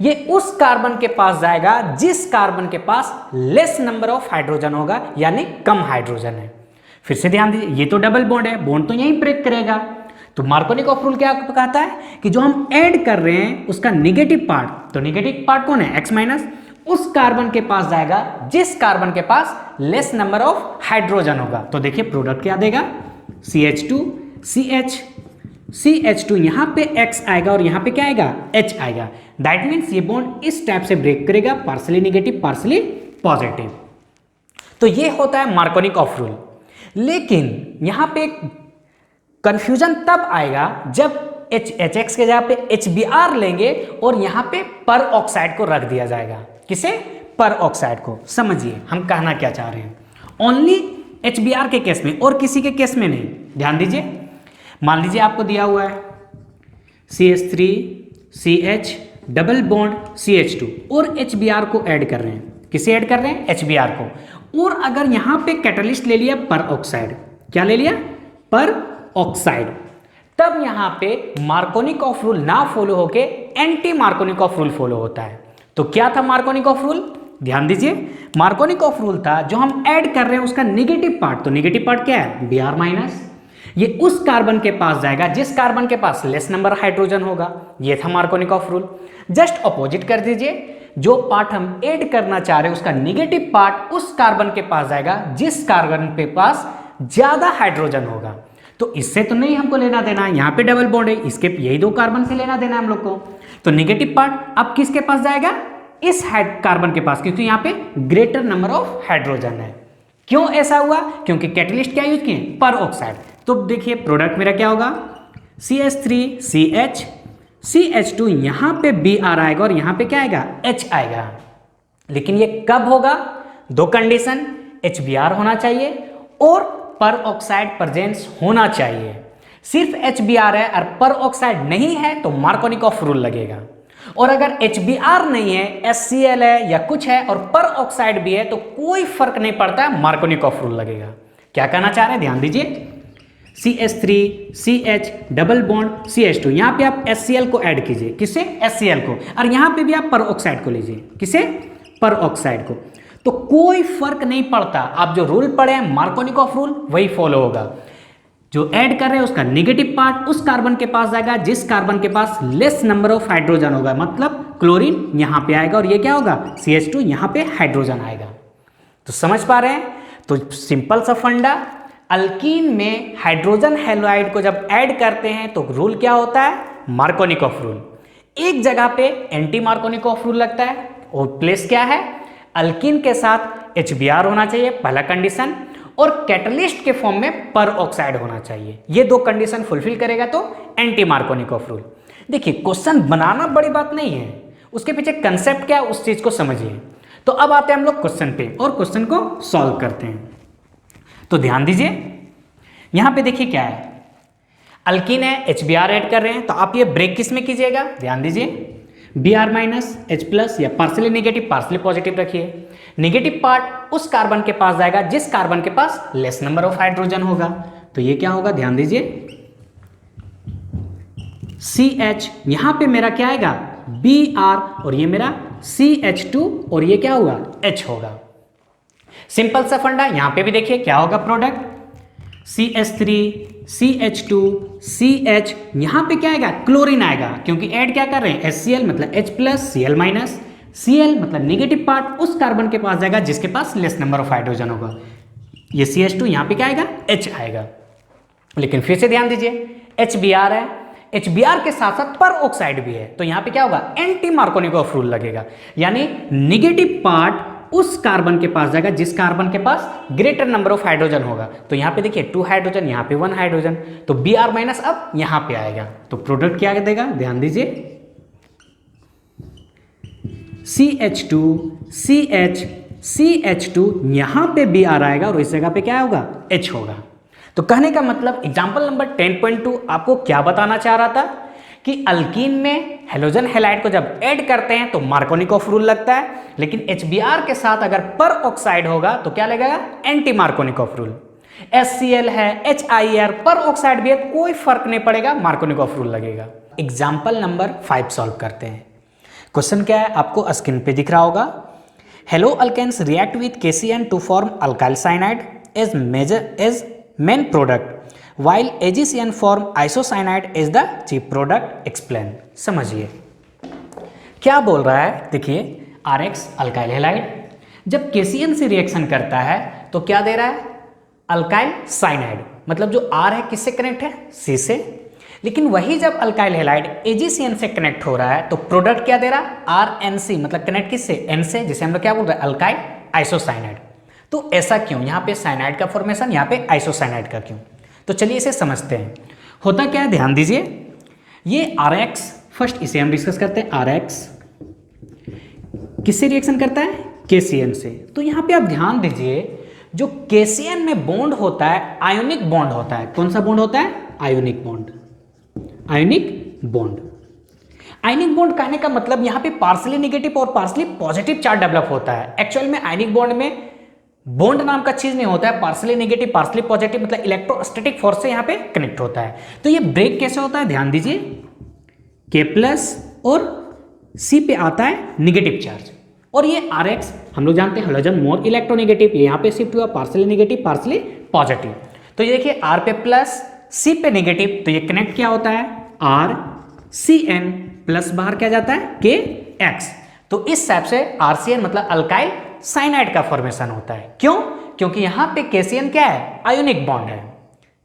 ये उस कार्बन के पास जाएगा जिस कार्बन के पास लेस नंबर ऑफ हाइड्रोजन होगा, यानी कम हाइड्रोजन है। फिर से ध्यान दीजिए, ये तो डबल बॉन्ड है, बॉन्ड तो यहीं ब्रेक करेगा। तो मार्कोनिक ऑफ रूल क्या कहता है कि जो हम ऐड कर रहे हैं उसका नेगेटिव पार्ट, तो नेगेटिव पार्ट कौन है, X-, उस कार्बन के पास जाएगा जिस कार्बन के पास लेस नंबर ऑफ हाइड्रोजन होगा। तो देखिए प्रोडक्ट क्या देगा, CH2 CH CH2, यहां पे X आएगा और यहां पे क्या आएगा, H आएगा। दैट मीन्स ये बॉन्ड इस टाइप से ब्रेक करेगा, पार्सली नेगेटिव पार्सली पॉजिटिव। तो ये होता है मार्कोनिक ऑफ रूल। लेकिन यहां पे कंफ्यूजन तब आएगा जब HX के जगह पे HBr लेंगे और यहां पे पर ऑक्साइड को रख दिया जाएगा। किसे, पर ऑक्साइड को। समझिए हम कहना क्या चाह रहे हैं, ओनली HBr के केस में और किसी के केस में नहीं। ध्यान दीजिए, मान लीजिए आपको दिया हुआ है CH3 CH double bond CH2 और HBr को ऐड कर रहे हैं। किसे ऐड कर रहे हैं, HBr को। और अगर यहां पे कैटलिस्ट ले लिया पर ऑक्साइड, क्या ले लिया, पर ऑक्साइड, तब यहां पे मार्कोनिक ऑफ रूल ना फॉलो होके anti Markovnikov of rule follow होता है। तो क्या था मार्कोनिक ऑफ रूल, ध्यान दीजिए, मार्कोनिकॉफ रूल था जो हम ऐड कर रहे हैं उसका निगेटिव पार्ट, तो निगेटिव पार्ट क्या है, Br माइनस, ये उस कार्बन के पास जाएगा जिस कार्बन के पास लेस नंबर हाइड्रोजन होगा। ये था मार्कोनिकॉफ रूल। जस्ट अपोजिट कर दीजिए, जो पार्ट हम ऐड करना चाह रहे हैं उसका निगेटिव पार्ट उस कार्बन के पास जाएगा जिस कार्बन के पास ज्यादा हाइड्रोजन होगा। तो इससे तो नहीं हमको लेना देना है, यहाँ पे डबल बॉन्ड है, इसके यही दो कार्बन से लेना देना है हम लोग को। तो निगेटिव पार्ट अब किसके पास जाएगा, इस कार्बन के पास, क्योंकि यहाँ पे ग्रेटर नंबर ऑफ हाइड्रोजन है। क्यों ऐसा हुआ, क्योंकि कैटलिस्ट क्या यूज किए, पर ऑक्साइड। तो देखिए प्रोडक्ट मेरा क्या होगा, CH3CH, CH2 यहाँ पे Br आएगा और यहाँ पे क्या आएगा, H आएगा। लेकिन ये कब होगा, दो कंडीशन, HBr होना चाहिए और पर ऑक्साइड प्रेजेंस होना चाहिए। सिर्फ HBr है और पर ऑक्साइड नहीं है तो मार्कोनिकॉफ रूल लगेगा। और अगर HBr नहीं है, HCl है या कुछ है और पर ऑक्साइड भी है तो कोई फर्क नहीं पड़ता, मार्कोनिकॉफ रूल लगेगा। क्या कहना चाह रहे हैं, ध्यान दीजिए, CH3CH डबल बॉन्ड CH2, यहाँ पे आप HCl को ऐड कीजिए, किसे, HCl को, और यहाँ पे भी आप पर ऑक्साइड को लीजिए, किसे, पर ऑक्साइड को, तो कोई फर्क नहीं पड़ता। आप जो रूल पढ़े हैं मार्कोनिकॉफ रूल वही फॉलो होगा। जो ऐड कर रहे हैं उसका निगेटिव पार्ट उस कार्बन के पास जाएगा जिस कार्बन के पास लेस नंबर ऑफ हाइड्रोजन होगा, मतलब क्लोरीन यहाँ पे आएगा और ये क्या होगा, CH2, यहाँ पे हाइड्रोजन आएगा। तो समझ पा रहे हैं, तो सिंपल सा फंडा, अल्कीन में हाइड्रोजन हैलाइड को जब ऐड करते हैं तो रूल क्या होता है, मार्कोनिकॉफ रूल। एक जगह पे एंटी मार्कोनिकॉफ रूल लगता है और प्लेस क्या है, अल्कीन के साथ HBr होना चाहिए पहला कंडीशन, और कैटलिस्ट के फॉर्म में पर ऑक्साइड होना चाहिए। ये दो कंडीशन फुलफिल करेगा तो एंटी मार्कोनिकॉफ रूल। देखिए क्वेश्चन बनाना बड़ी बात नहीं है, उसके पीछे कंसेप्ट क्या है उस चीज को समझिए। तो अब आते हैं हम लोग क्वेश्चन पे और क्वेश्चन को सॉल्व करते हैं। तो ध्यान दीजिए, यहां पे देखिए क्या है, अल्कीन है, HBr ऐड कर रहे हैं, तो आप ये ब्रेक किस में कीजिएगा, ध्यान दीजिए, Br माइनस H प्लस या पार्सली नेगेटिव पार्सली पॉजिटिव रखिए। नेगेटिव पार्ट उस कार्बन के पास जाएगा जिस कार्बन के पास लेस नंबर ऑफ हाइड्रोजन होगा। तो ये क्या होगा, ध्यान दीजिए, CH, यहां पे मेरा क्या आएगा, Br, और ये मेरा CH2 और ये क्या होगा, H होगा। सिंपल सा फंडा, यहां पे भी देखिए क्या होगा, प्रोडक्ट CH3 CH2 CH, यहां पे क्या आएगा, क्लोरीन आएगा, क्योंकि ऐड क्या कर रहे हैं, HCl मतलब H plus Cl minus, Cl मतलब नेगेटिव पार्ट उस कार्बन के पास जाएगा जिसके पास लेस नंबर ऑफ हाइड्रोजन होगा। ये CH2 यहां पे क्या आएगा, H आएगा। लेकिन फिर से ध्यान दीजिए, HBr है, HBr के साथ साथ पर ऑक्साइड भी है, तो यहां पे क्या होगा, एंटी मार्कोनिकॉफ रूल लगेगा, यानी निगेटिव पार्ट उस कार्बन के पास जाएगा जिस कार्बन के पास ग्रेटर नंबर ऑफ हाइड्रोजन होगा। तो यहां पे देखिए 2 हाइड्रोजन, यहां पे 1 हाइड्रोजन, तो Br माइनस अब यहां पे आएगा। तो प्रोडक्ट क्या देगा, ध्यान दीजिए, CH2 CH CH2, यहां पे Br आएगा और इस जगह पे क्या होगा, H होगा। तो कहने का मतलब एग्जांपल नंबर 10.2 आपको क्या बताना चाह रहा था कि अल्कीन में हेलोजन हैलाइड को जब ऐड करते हैं तो मार्कोनिकॉफ रूल लगता है, लेकिन HBr के साथ अगर पर ऑक्साइड होगा तो क्या लगेगा, एंटी मार्कोनिकॉफ रूल। HCl है, HIR, पर ऑक्साइड भी है, कोई फर्क नहीं पड़ेगा, मार्कोनिकॉफ रूल लगेगा। एग्जाम्पल नंबर 5 सॉल्व करते हैं। क्वेश्चन क्या है, आपको स्क्रीन पे दिख रहा होगा, haloalkanes react with KCN to form alkyl cyanide as main product while AgCN form isocyanide is the cheap product, explain। समझिए क्या बोल रहा है, देखिए RX अल्काइल हैलाइड जब KCN से रिएक्शन करता है तो क्या दे रहा है, अल्काइल साइनाइड, मतलब जो R है किससे कनेक्ट है, C से। लेकिन वही जब अल्काइल हैलाइड AgCN से कनेक्ट हो रहा है तो प्रोडक्ट क्या दे रहा है, RNC, मतलब कनेक्ट किससे, N से, जिसे हम लोग क्या बोल रहे हैं, अल्काइल आइसोसाइनाइड। तो ऐसा क्यों, यहाँ पे साइनाइड का फॉर्मेशन, यहाँ पे आइसोसाइनाइड का क्यों, तो चलिए इसे समझते हैं। होता क्या है, ध्यान दीजिए, ये RX, फर्स्ट इसे हम डिस्कस करते हैं। RX किससे रिएक्शन करता है, KCN से। तो यहां पे आप ध्यान दीजिए, जो KCN में बॉन्ड होता है आयोनिक बॉन्ड होता है। कौन सा बॉन्ड होता है, ionic bond. Ionic bond, ionic bond कहने का मतलब यहां पे पार्सली नेगेटिव और पार्सली पॉजिटिव चार्ज डेवलप होता है। एक्चुअल में आयनिक बॉन्ड में बॉन्ड नाम का चीज नहीं होता है, पार्सली नेगेटिव पार्सली पॉजिटिव, मतलब इलेक्ट्रोस्टैटिक फोर्स से यहां पे कनेक्ट होता है। तो ये ब्रेक कैसे होता है, ध्यान दीजिए, K प्लस और C पे आता है नेगेटिव चार्ज, और ये Rx हम लोग जानते हैं हाइड्रोजन मोर इलेक्ट्रोनेगेटिव, ये यहाँ पे शिफ्ट हुआ पार्सली नेगेटिव पार्सली पॉजिटिव। तो ये देखिए R पे प्लस C पे नेगेटिव, तो ये कनेक्ट क्या होता है RCN प्लस बाहर क्या जाता है KX। तो इस हिसाब से RCN मतलब अल्काइल साइनाइड का फॉर्मेशन होता है। क्यों? क्योंकि यहाँ पे KCN क्या है आयोनिक बॉन्ड है।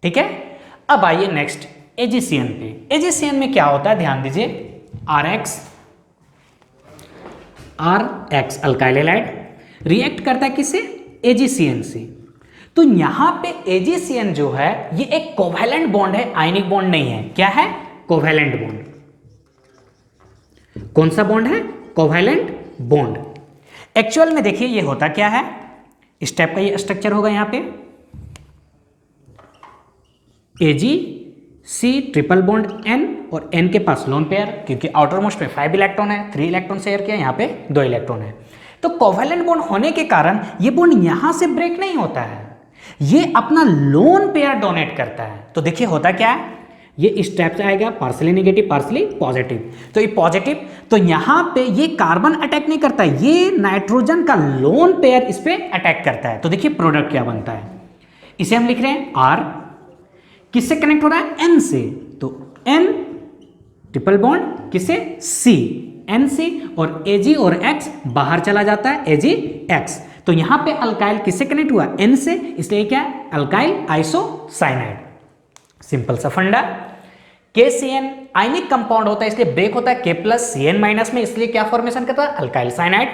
ठीक है, अब आइए नेक्स्ट AgCN पे। AgCN में क्या होता है ध्यान दीजिए, RX अल्काइल हैलाइड रिएक्ट करता है किससे AgCN से। तो यहां पे AgCN जो है ये एक कोवैलेंट बॉन्ड है, आयनिक बॉन्ड नहीं है। क्या है? Covalent bond. कौन सा बॉन्ड है? Covalent bond. एक्चुअल में देखिए ये होता क्या है, इस टाइप का ये स्ट्रक्चर होगा यहां पे AgC ट्रिपल बॉन्ड N और N के पास लोन पेयर, क्योंकि आउटर मोस्ट पे 5 इलेक्ट्रॉन है, 3 इलेक्ट्रॉन शेयर किया, यहाँ पे 2 इलेक्ट्रॉन है। तो कोवैलेंट बॉन्ड होने के कारण ये बॉन्ड यहां से ब्रेक नहीं होता है, ये अपना लोन पेयर डोनेट करता है। तो देखिए होता क्या है, ये इस टाइप से आएगा पार्सली नेगेटिव पार्सली पॉजिटिव। तो ये पॉजिटिव, तो यहां पे ये कार्बन अटैक नहीं करता है, ये नाइट्रोजन का लोन पेयर इस पे अटैक करता है। तो देखिए प्रोडक्ट क्या बनता है, इसे हम लिख रहे हैं R, किससे कनेक्ट हो रहा है N से, तो N ट्रिपल बॉन्ड किससे C, NC और Ag और X बाहर चला जाता है AgX। तो यहां पे अल्काइल किससे कनेक्ट हुआ N से, इसलिए क्या अल्काइल आइसोसाइनाइड। सिंपल सा फंडा। KCN आयनिक कंपाउंड होता है इसलिए ब्रेक होता है K प्लस CN माइनस में, इसलिए क्या फॉर्मेशन करता है अल्काइल साइनाइड।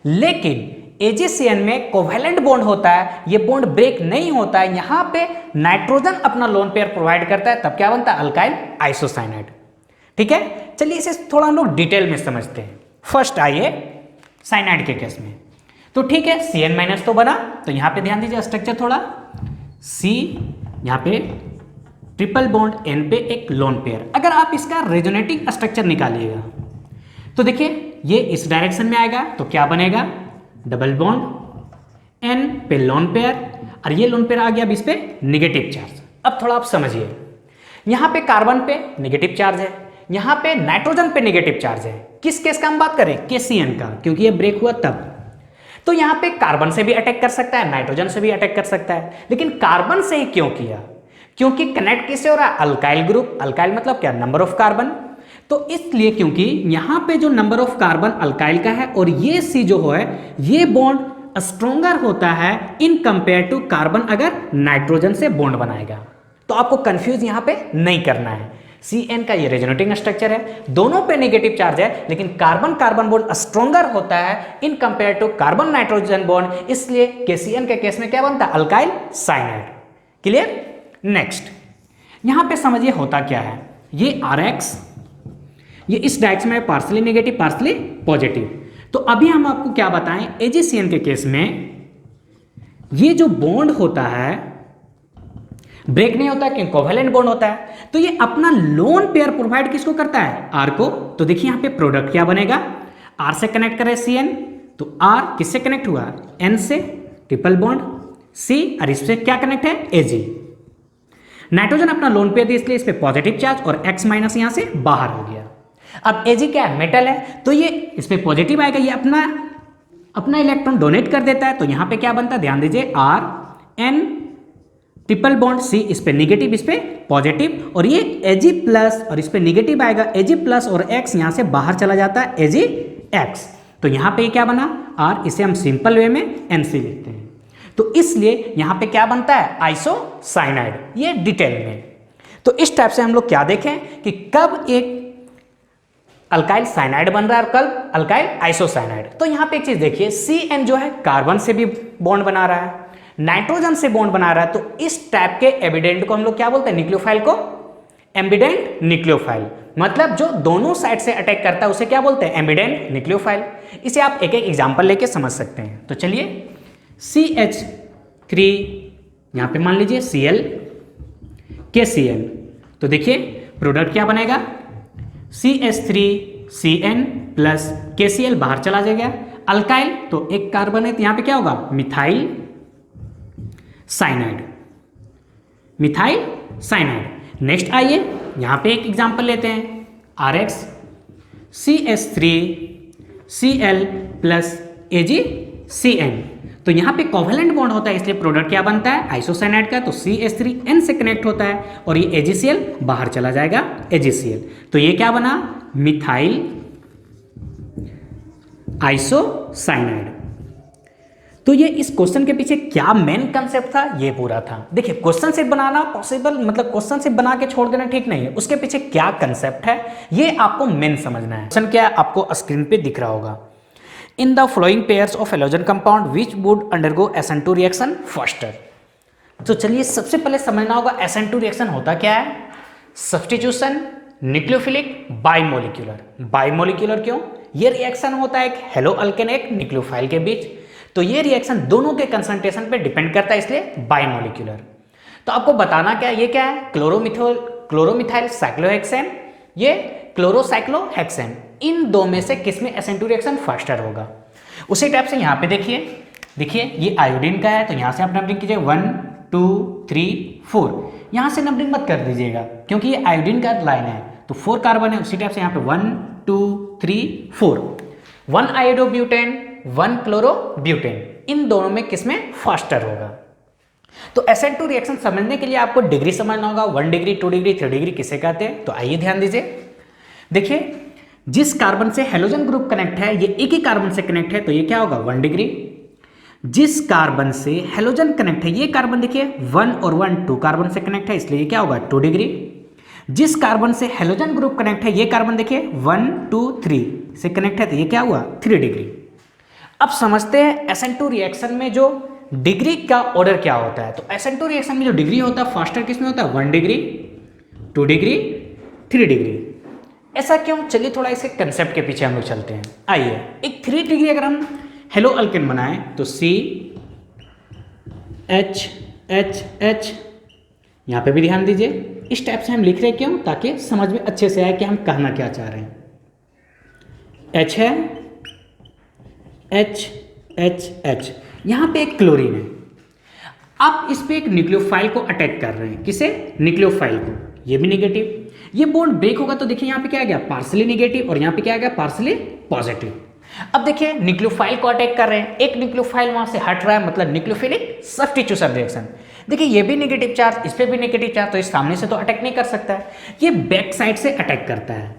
लेकिन AgCN में कोवैलेंट बॉन्ड होता है, ये बॉन्ड ब्रेक नहीं होता है, यहां पे नाइट्रोजन अपना लोन पेयर प्रोवाइड करता है, तब क्या बनता है अल्काइल आइसोसाइनाइड। ठीक है, चलिए इसे थोड़ा हम लोग डिटेल में समझते हैं। फर्स्ट आइए साइनाइड के केस में, तो ठीक है CN माइनस तो बना, तो यहां पे ध्यान दीजिए स्ट्रक्चर थोड़ा, C यहां पे ट्रिपल बॉन्ड N पे एक लोन पेयर। अगर आप इसका रेजोनेटिंग स्ट्रक्चर निकालिएगा तो देखिए ये इस डायरेक्शन में आएगा, तो क्या बनेगा डबल बॉन्ड N पे लोन पेयर, और ये लोन पेयर आ गया अब इस पे नेगेटिव चार्ज। अब थोड़ा आप समझिए, यहां पे कार्बन पे नेगेटिव चार्ज है, यहां पे नाइट्रोजन पे नेगेटिव चार्ज है। किस केस का हम बात करें KCN का, क्योंकि ये ब्रेक हुआ तब। तो यहां पे कार्बन से भी अटैक कर सकता है, नाइट्रोजन से भी अटैक कर सकता है, लेकिन कार्बन से ही क्यों किया, क्योंकि कनेक्ट किससे हो रहा है अल्काइल ग्रुप। अल्काइल मतलब क्या नंबर ऑफ कार्बन, तो इसलिए क्योंकि यहां पे जो नंबर ऑफ कार्बन अल्काइल का है और ये C जो है ये बॉन्ड स्ट्रॉन्गर होता है इन कंपेयर टू कार्बन अगर नाइट्रोजन से बॉन्ड बनाएगा। तो आपको कंफ्यूज यहां पे नहीं करना है, CN का ये रेजोनेटिंग स्ट्रक्चर है, दोनों पे नेगेटिव चार्ज है, लेकिन कार्बन कार्बन बॉन्ड स्ट्रॉन्गर होता है in compare to carbon nitrogen bond, इसलिए KCN के केस में क्या बनता है अल्काइल साइनाइड। क्लियर? नेक्स्ट यहां पे समझिए होता क्या है, ये RX ये इस डायरेक्शन में पार्सली नेगेटिव पार्सली पॉजिटिव। तो अभी हम आपको क्या बताएं, AgCN के केस में ये जो बॉन्ड होता है ब्रेक नहीं होता क्योंकि कोवैलेंट बॉन्ड होता है, तो ये अपना लोन पेयर प्रोवाइड किसको करता है R को। तो देखिए यहां पे प्रोडक्ट क्या बनेगा, R से कनेक्ट करें CN, तो R किससे कनेक्ट हुआ N से ट्रिपल बॉन्ड C, और इससे क्या कनेक्ट है Ag। नाइट्रोजन अपना लोन पेयर दिया इसलिए इस पे पॉजिटिव चार्ज और X माइनस यहां से बाहर हो गया। अब Ag क्या है मेटल है, तो ये इस पे पॉजिटिव आएगा, ये अपना इलेक्ट्रॉन डोनेट कर देता है। तो यहां पे क्या बनता है ध्यान दीजिए R N triple bond C, इस पे नेगेटिव इस पे पॉजिटिव, और ये Ag प्लस और इस पे नेगेटिव आएगा Ag प्लस और X यहां से बाहर चला जाता है AgX। तो यहां पे क्या बना R, इसे हम सिंपल वे में NC लिखते हैं। तो इसलिए यहां पे क्या बनता है आइसोसाइनाइड, ये डिटेल में। तो इस टाइप से हम लोग क्या देखें कि कब एक अल्काइल साइनाइड बन रहा है और कब अल्काइल आइसोसाइनाइड। तो यहां पे एक चीज देखिए, CN जो है कार्बन से भी बॉन्ड बना रहा है, नाइट्रोजन से बॉन्ड बना रहा है, तो इस टाइप के एम्बिडेंट को हम लोग क्या बोलते हैं न्यूक्लियोफाइल को एम्बिडेंट न्यूक्लियोफाइल, मतलब जो दोनों साइड से अटैक करता है उसे क्या बोलते हैं एम्बिडेंट न्यूक्लियोफाइल। इसे आप एक एक एग्जांपल लेके समझ सकते हैं। तो चलिए CH3 यहां पे मान लीजिए Cl KCl, तो देखिए प्रोडक्ट क्या बनेगा CH3CN प्लस KCl बाहर चला जाएगा, अल्काइल तो एक कार्बन है तो यहां पे क्या होगा methyl cyanide, methyl cyanide. Next आइए यहां पे एक एग्जांपल लेते हैं RX CH3Cl प्लस AgCN। तो यहाँ पे कोवेलेंट बॉन्ड होता है, इसलिए प्रोडक्ट क्या बनता है आइसोसाइनाइड का, तो CH3N से कनेक्ट होता है और ये AgCl बाहर चला जाएगा AgCl। तो ये क्या बना मिथाइल आइसोसाइनाइड। तो ये इस क्वेश्चन के पीछे क्या मेन कंसेप्ट था, ये पूरा था। देखिए क्वेश्चन सेट बनाना पॉसिबल, मतलब क्वेश्चन सेट बना के छोड़ देना ठीक नहीं है, उसके पीछे क्या कंसेप्ट है ये आपको मेन समझना है। क्वेश्चन क्या है आपको स्क्रीन पे दिख रहा होगा, in the flowing pairs of halogen compound which would undergo SN2 reaction faster. तो चलिए सबसे पहले समझना होगा SN2 रिएक्शन होता क्या है। Substitution, nucleophilic, बाइमोलिक्यूलर। बाइमोलिक्यूलर क्यों, ये रिएक्शन होता है एक हेलो अल्केन एक न्यूक्लियोफाइल के बीच, तो ये रिएक्शन दोनों के कंसंट्रेशन पे डिपेंड करता है, इसलिए बाइमोलिक्यूलर। तो आपको बताना क्या ये क्या है, क्लोरोमिथाइल साइक्लोहेक्सेन, ये क्लोरोसाइक्लोहेक्सेन, इन दो में से किस में SN2 रिएक्शन फास्टर होगा। उसी टाइप से यहाँ पे देखिए ये आयोडीन का है, तो यहाँ से आप नंबरिंग कीजिए 1 2 3 4, यहाँ से नंबरिंग मत कर दीजिएगा क्योंकि ये आयोडीन का लाइन है, तो 4 कार्बन है। उसी टाइप से यहाँ पे 1 2 3 4, 1 आयोडोब्यूटेन 1 क्लोरोब्यूटेन, इन दोनों में किसमें फास्टर होगा। तो SN2 रिएक्शन समझने के लिए आपको डिग्री समझना होगा, 1 डिग्री 2 डिग्री 3 डिग्री किसे कहते हैं। तो आइए ध्यान दीजिए, देखिए जिस कार्बन से हेलोजन ग्रुप कनेक्ट है ये एक ही कार्बन से कनेक्ट है, तो ये क्या होगा 1 डिग्री। जिस कार्बन से हेलोजन कनेक्ट है, ये कार्बन देखिए 1 और 1 2 कार्बन से कनेक्ट है, इसलिए ये क्या होगा 2 डिग्री। जिस कार्बन से हेलोजन ग्रुप कनेक्ट है, ये कार्बन देखिए 1 2 3 से कनेक्ट है, तो ये क्या हुआ 3 डिग्री। अब समझते हैं SN2 रिएक्शन में जो डिग्री का ऑर्डर क्या होता है। तो SN2 रिएक्शन में जो डिग्री होता है फास्टर किसमें होता है 1 डिग्री 2 डिग्री 3 डिग्री। ऐसा क्यों, चलिए थोड़ा इसे कंसेप्ट के पीछे हम लोग चलते हैं। आइए एक 3 डिग्री अगर हम हेलो अल्केन बनाएं तो CH, यहाँ पे भी ध्यान दीजिए, इस टाइप से हम लिख रहे हैं क्यों, ताकि समझ में अच्छे से आए कि हम कहना क्या चाह रहे हैं। H है H, यहाँ पे एक क्लोरीन है, आप इस पे एक न्यूक्लियोफाइल को अटैक कर रहे हैं, किसे न्यूक्लियोफाइल को, ये भी नेगेटिव। ये बॉन्ड ब्रेक होगा तो देखिए यहाँ पे क्या आ गया पार्सली नेगेटिव और यहाँ पे क्या आ गया पार्सली पॉजिटिव। अब देखिए न्यूक्लियोफाइल को अटैक कर रहे हैं, एक न्यूक्लियोफाइल वहां से हट रहा है, मतलब न्यूक्लियोफिलिक सब्स्टिट्यूशन रिएक्शन। देखिए ये भी नेगेटिव चार्ज, इस पे भी नेगेटिव चार्ज, तो इस सामने से तो अटैक नहीं कर सकता है, ये बैक साइड से अटैक करता है।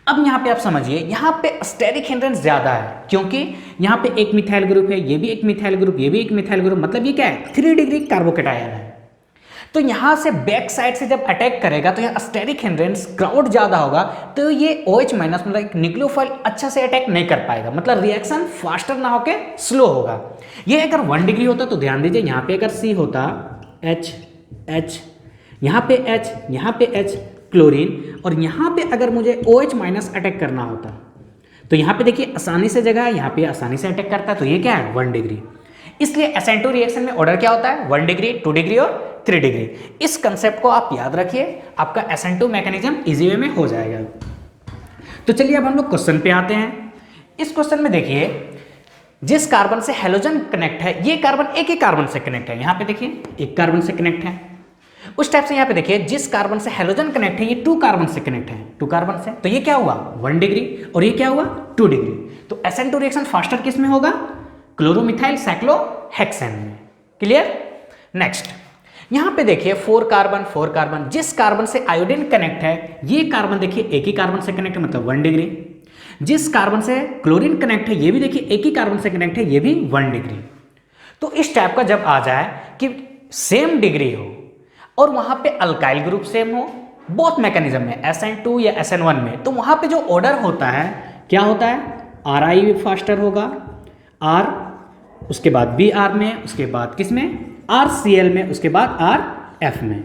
अब यहाँ पे आप समझिए, यहाँ पे स्टेरिक हिंड्रेंस ज्यादा है क्योंकि यहाँ पे एक मिथाइल ग्रुप है, ये भी एक मिथाइल ग्रुप, ये भी एक मिथाइल ग्रुप, मतलब ये क्या है 3 डिग्री कार्बोकेटायन है। तो यहाँ से बैक साइड से जब अटैक करेगा तो यहाँ स्टेरिक हिंड्रेंस क्राउड ज्यादा होगा, तो ये OH माइनस मतलब एक न्यूक्लियोफाइल अच्छा से अटैक नहीं कर पाएगा, मतलब रिएक्शन फास्टर ना होके स्लो होगा। ये अगर 1 डिग्री होता तो ध्यान दीजिए, यहाँ पे अगर C होता H, यहाँ पे H, यहाँ पे H क्लोरीन, और यहाँ पे अगर मुझे OH माइनस अटैक करना होता तो यहाँ पे देखिए आसानी से जगह है, यहाँ पे आसानी से अटैक करता है, तो ये क्या है 1 डिग्री। इसलिए SN2 रिएक्शन में ऑर्डर क्या होता है 1 डिग्री 2 डिग्री और 3 डिग्री। इस कंसेप्ट को आप याद रखिए, आपका SN2 मैकेनिज्म इजी वे में हो जाएगा। तो चलिए अब हम लोग क्वेश्चन पे आते हैं। इस क्वेश्चन में देखिए जिस कार्बन से हेलोजन कनेक्ट है, ये कार्बन एक ही कार्बन से कनेक्ट है, यहाँ पे देखिए एक कार्बन से कनेक्ट है। उस टाइप से यहाँ पे देखिए जिस कार्बन से हेलोजन कनेक्ट है, ये 2 कार्बन से कनेक्ट है, 2 कार्बन से, तो ये क्या हुआ 1 डिग्री और ये क्या हुआ 2 डिग्री। तो SN2 रिएक्शन फास्टर किस में होगा क्लोरोमिथाइल साइक्लोहेक्सेन में। क्लियर। नेक्स्ट यहाँ पे देखिए 4 कार्बन, जिस कार्बन से आयोडीन कनेक्ट है, ये कार्बन देखिए एक ही कार्बन से कनेक्ट है, मतलब 1 डिग्री। जिस कार्बन से क्लोरीन कनेक्ट है, ये भी देखिए एक ही कार्बन से कनेक्ट है, ये भी 1 डिग्री। तो इस टाइप का जब आ जाए कि सेम डिग्री हो और वहां पे अल्काइल ग्रुप सेम हो, बोथ मैकेनिज्म में SN2 या SN1 में, तो वहां पे जो ऑर्डर होता है क्या होता है RI फास्टर होगा, R उसके बाद BR में, उसके बाद किस में RCl में, उसके बाद RF में।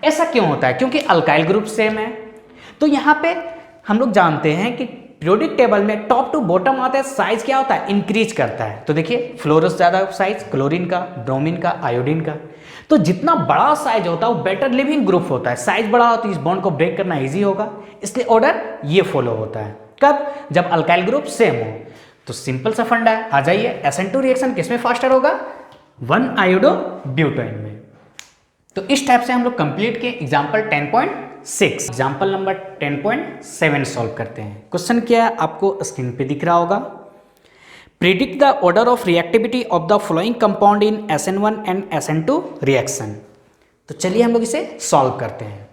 ऐसा क्यों होता है, क्योंकि अल्काइल ग्रुप सेम है। तो यहाँ पे हम लोग जानते हैं कि पीरियोडिक टेबल में टॉप टू बॉटम आता है, साइज क्या होता है इंक्रीज करता है। तो देखिए फ्लोरस ज्यादा साइज क्लोरीन का, ब्रोमीन का, आयोडीन का, तो जितना बड़ा साइज होता है वो बेटर लिविंग ग्रुप होता है। साइज बड़ा हो तो इस बॉन्ड को ब्रेक करना इजी होगा, इसलिए ऑर्डर ये फॉलो होता है। कब, जब अल्काइल ग्रुप सेम हो। तो सिंपल सा फंडा है, आ जाइए SN2 रिएक्शन किसमें फास्टर होगा 1 आयोडोब्यूटेन में। तो इस टाइप से हम लोग कंप्लीट के एग्जांपल 10.6, एग्जांपल नंबर 10.7 सॉल्व करते हैं। क्वेश्चन क्या है आपको स्क्रीन पे दिख रहा होगा। Predict the order of reactivity of the following compound in SN1 and SN2 reaction. तो चलिए हम लोग इसे सॉल्व करते हैं।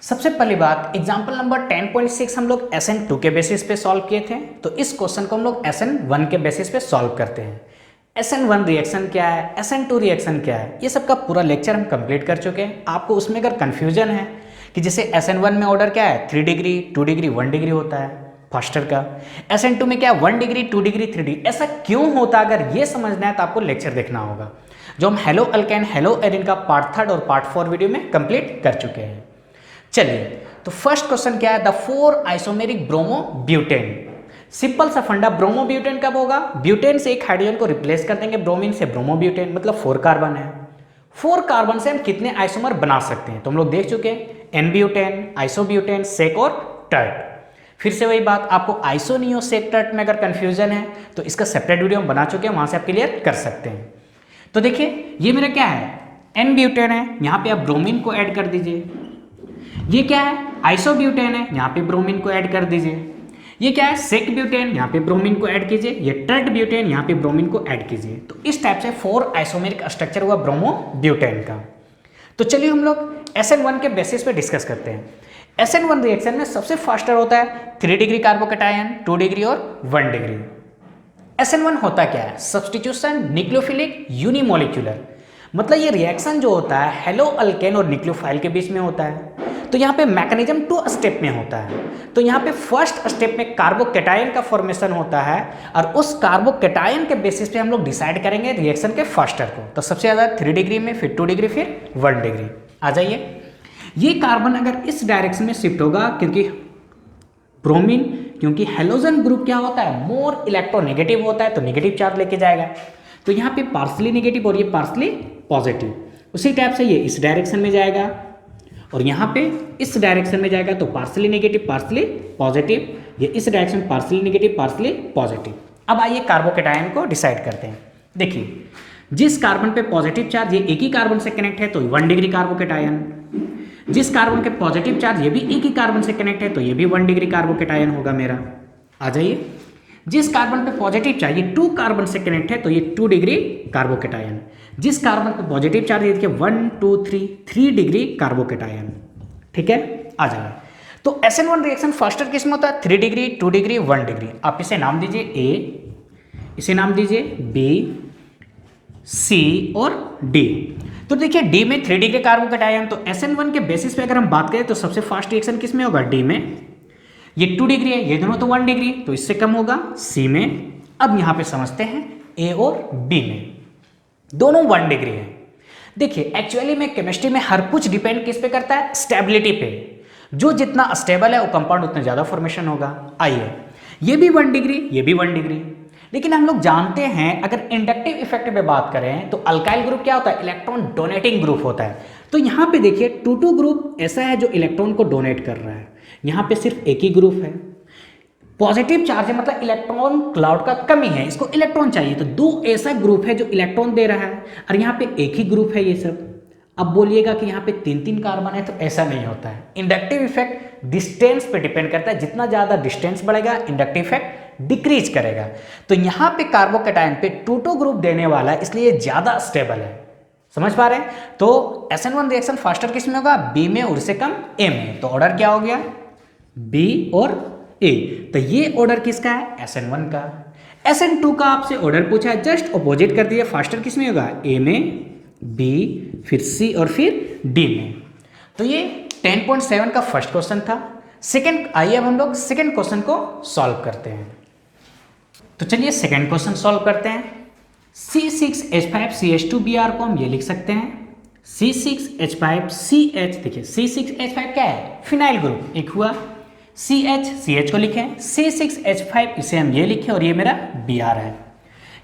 सबसे पहली बात, एग्जाम्पल नंबर 10.6 हम लोग SN2 के बेसिस पे सॉल्व किए थे, तो इस क्वेश्चन को हम लोग SN1 के बेसिस पे सॉल्व करते हैं। SN1 रिएक्शन क्या है, SN2 रिएक्शन क्या है, ये सब का पूरा लेक्चर हम कंप्लीट कर चुके हैं। आपको उसमें अगर कन्फ्यूजन है कि जैसे SN1 में ऑर्डर क्या है 3 डिग्री 2 डिग्री 1 डिग्री होता है फास्टर का, SN2 में क्या 1 डिग्री 2 डिग्री 3 डिग्री, ऐसा क्यों होता है, अगर ये समझना है तो आपको लेक्चर देखना होगा जो हम हेलो अल्केन हेलो एरिन का पार्ट 3 और पार्ट 4 वीडियो में कंप्लीट कर चुके हैं। चलिए, तो फर्स्ट क्वेश्चन क्या है, the 4 isomeric bromo butane. Simple सा फंडा, ब्रोमो ब्यूटेन कब होगा, ब्यूटेन से एक हाइड्रोजन को रिप्लेस कर देंगे ब्रोमीन से, ब्रोमो ब्यूटेन मतलब 4 कार्बन है। 4 कार्बन से हम कितने आइसोमर बना सकते हैं, तो हम लोग देख चुके हैं एन ब्यूटेन, आइसोब्यूटेन, सेक और टर्ट। फिर से वही बात, आपको आइसो नियो सेक टर्ट में अगर कंफ्यूजन है तो इसका सेपरेट वीडियो हम बना चुके हैं, वहां से आप क्लियर कर सकते हैं। तो देखिए ये मेरा क्या है, एन ब्यूटेन है, यहाँ पे आप ब्रोमीन को ऐड कर दीजिए। ये क्या है, आइसोब्यूटेन है, यहाँ पे ब्रोमीन को ऐड कर दीजिए। ये क्या है, सेक ब्यूटेन, यहाँ पे ब्रोमीन को ऐड कीजिए। ये टर्ट ब्यूटेन, यहाँ पे ब्रोमीन को ऐड कीजिए। तो इस टाइप से 4 आइसोमेरिक स्ट्रक्चर हुआ ब्रोमो ब्यूटेन का। तो चलिए हम लोग SN1 के बेसिस पे डिस्कस करते हैं। SN1 रिएक्शन में सबसे फास्टर होता है 3 डिग्री कार्बोकैटायन, 2 डिग्री और 1 डिग्री। SN1 होता क्या है, सब्स्टिट्यूशन न्यूक्लियोफिलिक यूनिमोलिक्यूलर, मतलब ये रिएक्शन जो होता है हेलो अल्केन और न्यूक्लियोफाइल के बीच में होता है। तो यहाँ पे मैकेनिज्म 2 स्टेप में होता है। तो यहाँ पे फर्स्ट स्टेप में कार्बोकैटायन का फॉर्मेशन होता है और उस कार्बोकैटायन के बेसिस पे हम लोग डिसाइड करेंगे रिएक्शन के फास्टर को। तो सबसे ज़्यादा 3 डिग्री में, फिर 2 डिग्री, फिर 1 डिग्री। आ जाइए, ये कार्बन अगर इस डायरेक्शन में शिफ्ट होगा, क्योंकि ब्रोमीन, क्योंकि हेलोजन ग्रुप क्या होता है, मोर इलेक्ट्रोनेगेटिव होता है, तो नेगेटिव चार्ज लेके जाएगा। तो यहाँ पे पार्सली नेगेटिव और ये पार्सली पॉजिटिव। उसी टाइप से ये इस डायरेक्शन में जाएगा और यहाँ पे इस डायरेक्शन में जाएगा, तो पार्सली नेगेटिव पार्सली पॉजिटिव, ये इस डायरेक्शन में पार्सली नेगेटिव पार्सली पॉजिटिव। अब आइए कार्बोकैटायन को डिसाइड करते हैं। देखिए, जिस कार्बन पे पॉजिटिव चार्ज ये एक ही कार्बन से कनेक्ट है तो 1 डिग्री कार्बोकैटायन, जिस कार्बन के पॉजिटिव चार्ज ये भी एक ही कार्बन से कनेक्ट है तो ये भी 1 डिग्री कार्बोकैटायन होगा मेरा। आ जाइए, जिस कार्बन पे पॉजिटिव चार्ज ये 2 कार्बन से कनेक्ट है तो ये 2 डिग्री कार्बोकैटायन, जिस कार्बन पे पॉजिटिव चार्ज ये देखिए 1 2 3 डिग्री कार्बोकैटायन। ठीक है, आ जाइए। तो SN1 रिएक्शन फास्टर किस में होता है, 3 डिग्री 2 डिग्री 1 डिग्री। आप इसे नाम दीजिए A, इसे नाम दीजिए B, C और D। तो देखिए D में 3 डिग्री कार्बोकैटायन, तो SN1 के बेसिस पे अगर हम बात करें तो सबसे फास्ट रिएक्शन किस में होगा, D में। ये 2 डिग्री है, ये दोनों तो 1 डिग्री, तो इससे कम होगा C में। अब यहाँ पे समझते हैं A और B में, दोनों 1 डिग्री है। देखिए एक्चुअली में केमिस्ट्री में हर कुछ डिपेंड किस पे करता है, स्टेबिलिटी पे। जो जितना स्टेबल है वो कंपाउंड उतना ज़्यादा फॉर्मेशन होगा। आइए, ये भी 1 डिग्री, ये भी 1 डिग्री, लेकिन हम लोग जानते हैं अगर इंडक्टिव इफेक्ट पे बात करें तो अल्काइल ग्रुप क्या होता है, इलेक्ट्रॉन डोनेटिंग ग्रुप होता है। तो यहाँ पे देखिए 2 ग्रुप ऐसा है जो इलेक्ट्रॉन को डोनेट कर रहा है, यहाँ पे सिर्फ एक ही ग्रुप है। पॉजिटिव चार्ज है मतलब इलेक्ट्रॉन क्लाउड का कमी है, इसको इलेक्ट्रॉन चाहिए, तो 2 ऐसा ग्रुप है जो इलेक्ट्रॉन दे रहा है और यहाँ पे एक ही ग्रुप है ये सब। अब बोलिएगा कि यहाँ पे 3 कार्बन है, तो ऐसा नहीं होता है। इंडक्टिव इफेक्ट डिस्टेंस पे डिपेंड करता है, जितना ज़्यादा डिस्टेंस बढ़ेगा इंडक्टिव इफेक्ट डिक्रीज करेगा। तो यहाँ पे कार्बोकैटायन पे 2 ग्रुप देने वाला है, इसलिए ज़्यादा स्टेबल है। समझ पा रहे हैं? तो SN1 रिएक्शन फास्टर किस में होगा, B में और से कम A में। तो ऑर्डर क्या हो गया, B और A। तो ये ऑर्डर किसका है, SN1 का। SN2 का आपसे ऑर्डर पूछा है, जस्ट अपोजिट कर दिया। फास्टर किस में होगा, A में, B, फिर C और फिर D में। तो ये 10.7 का फर्स्ट क्वेश्चन था। सेकंड, आइए अब हम लोग सेकंड क्वेश्चन को सॉल्व करते हैं। तो चलिए सेकंड क्वेश्चन सॉल्व करते हैं। C6H5CH2Br को हम ये लिख सकते हैं C6H5CH। देखिए C6H5 क्या है, फिनाइल ग्रुप एक हुआ। CH को लिखें, C6H5 इसे हम ये लिखें और ये मेरा Br है।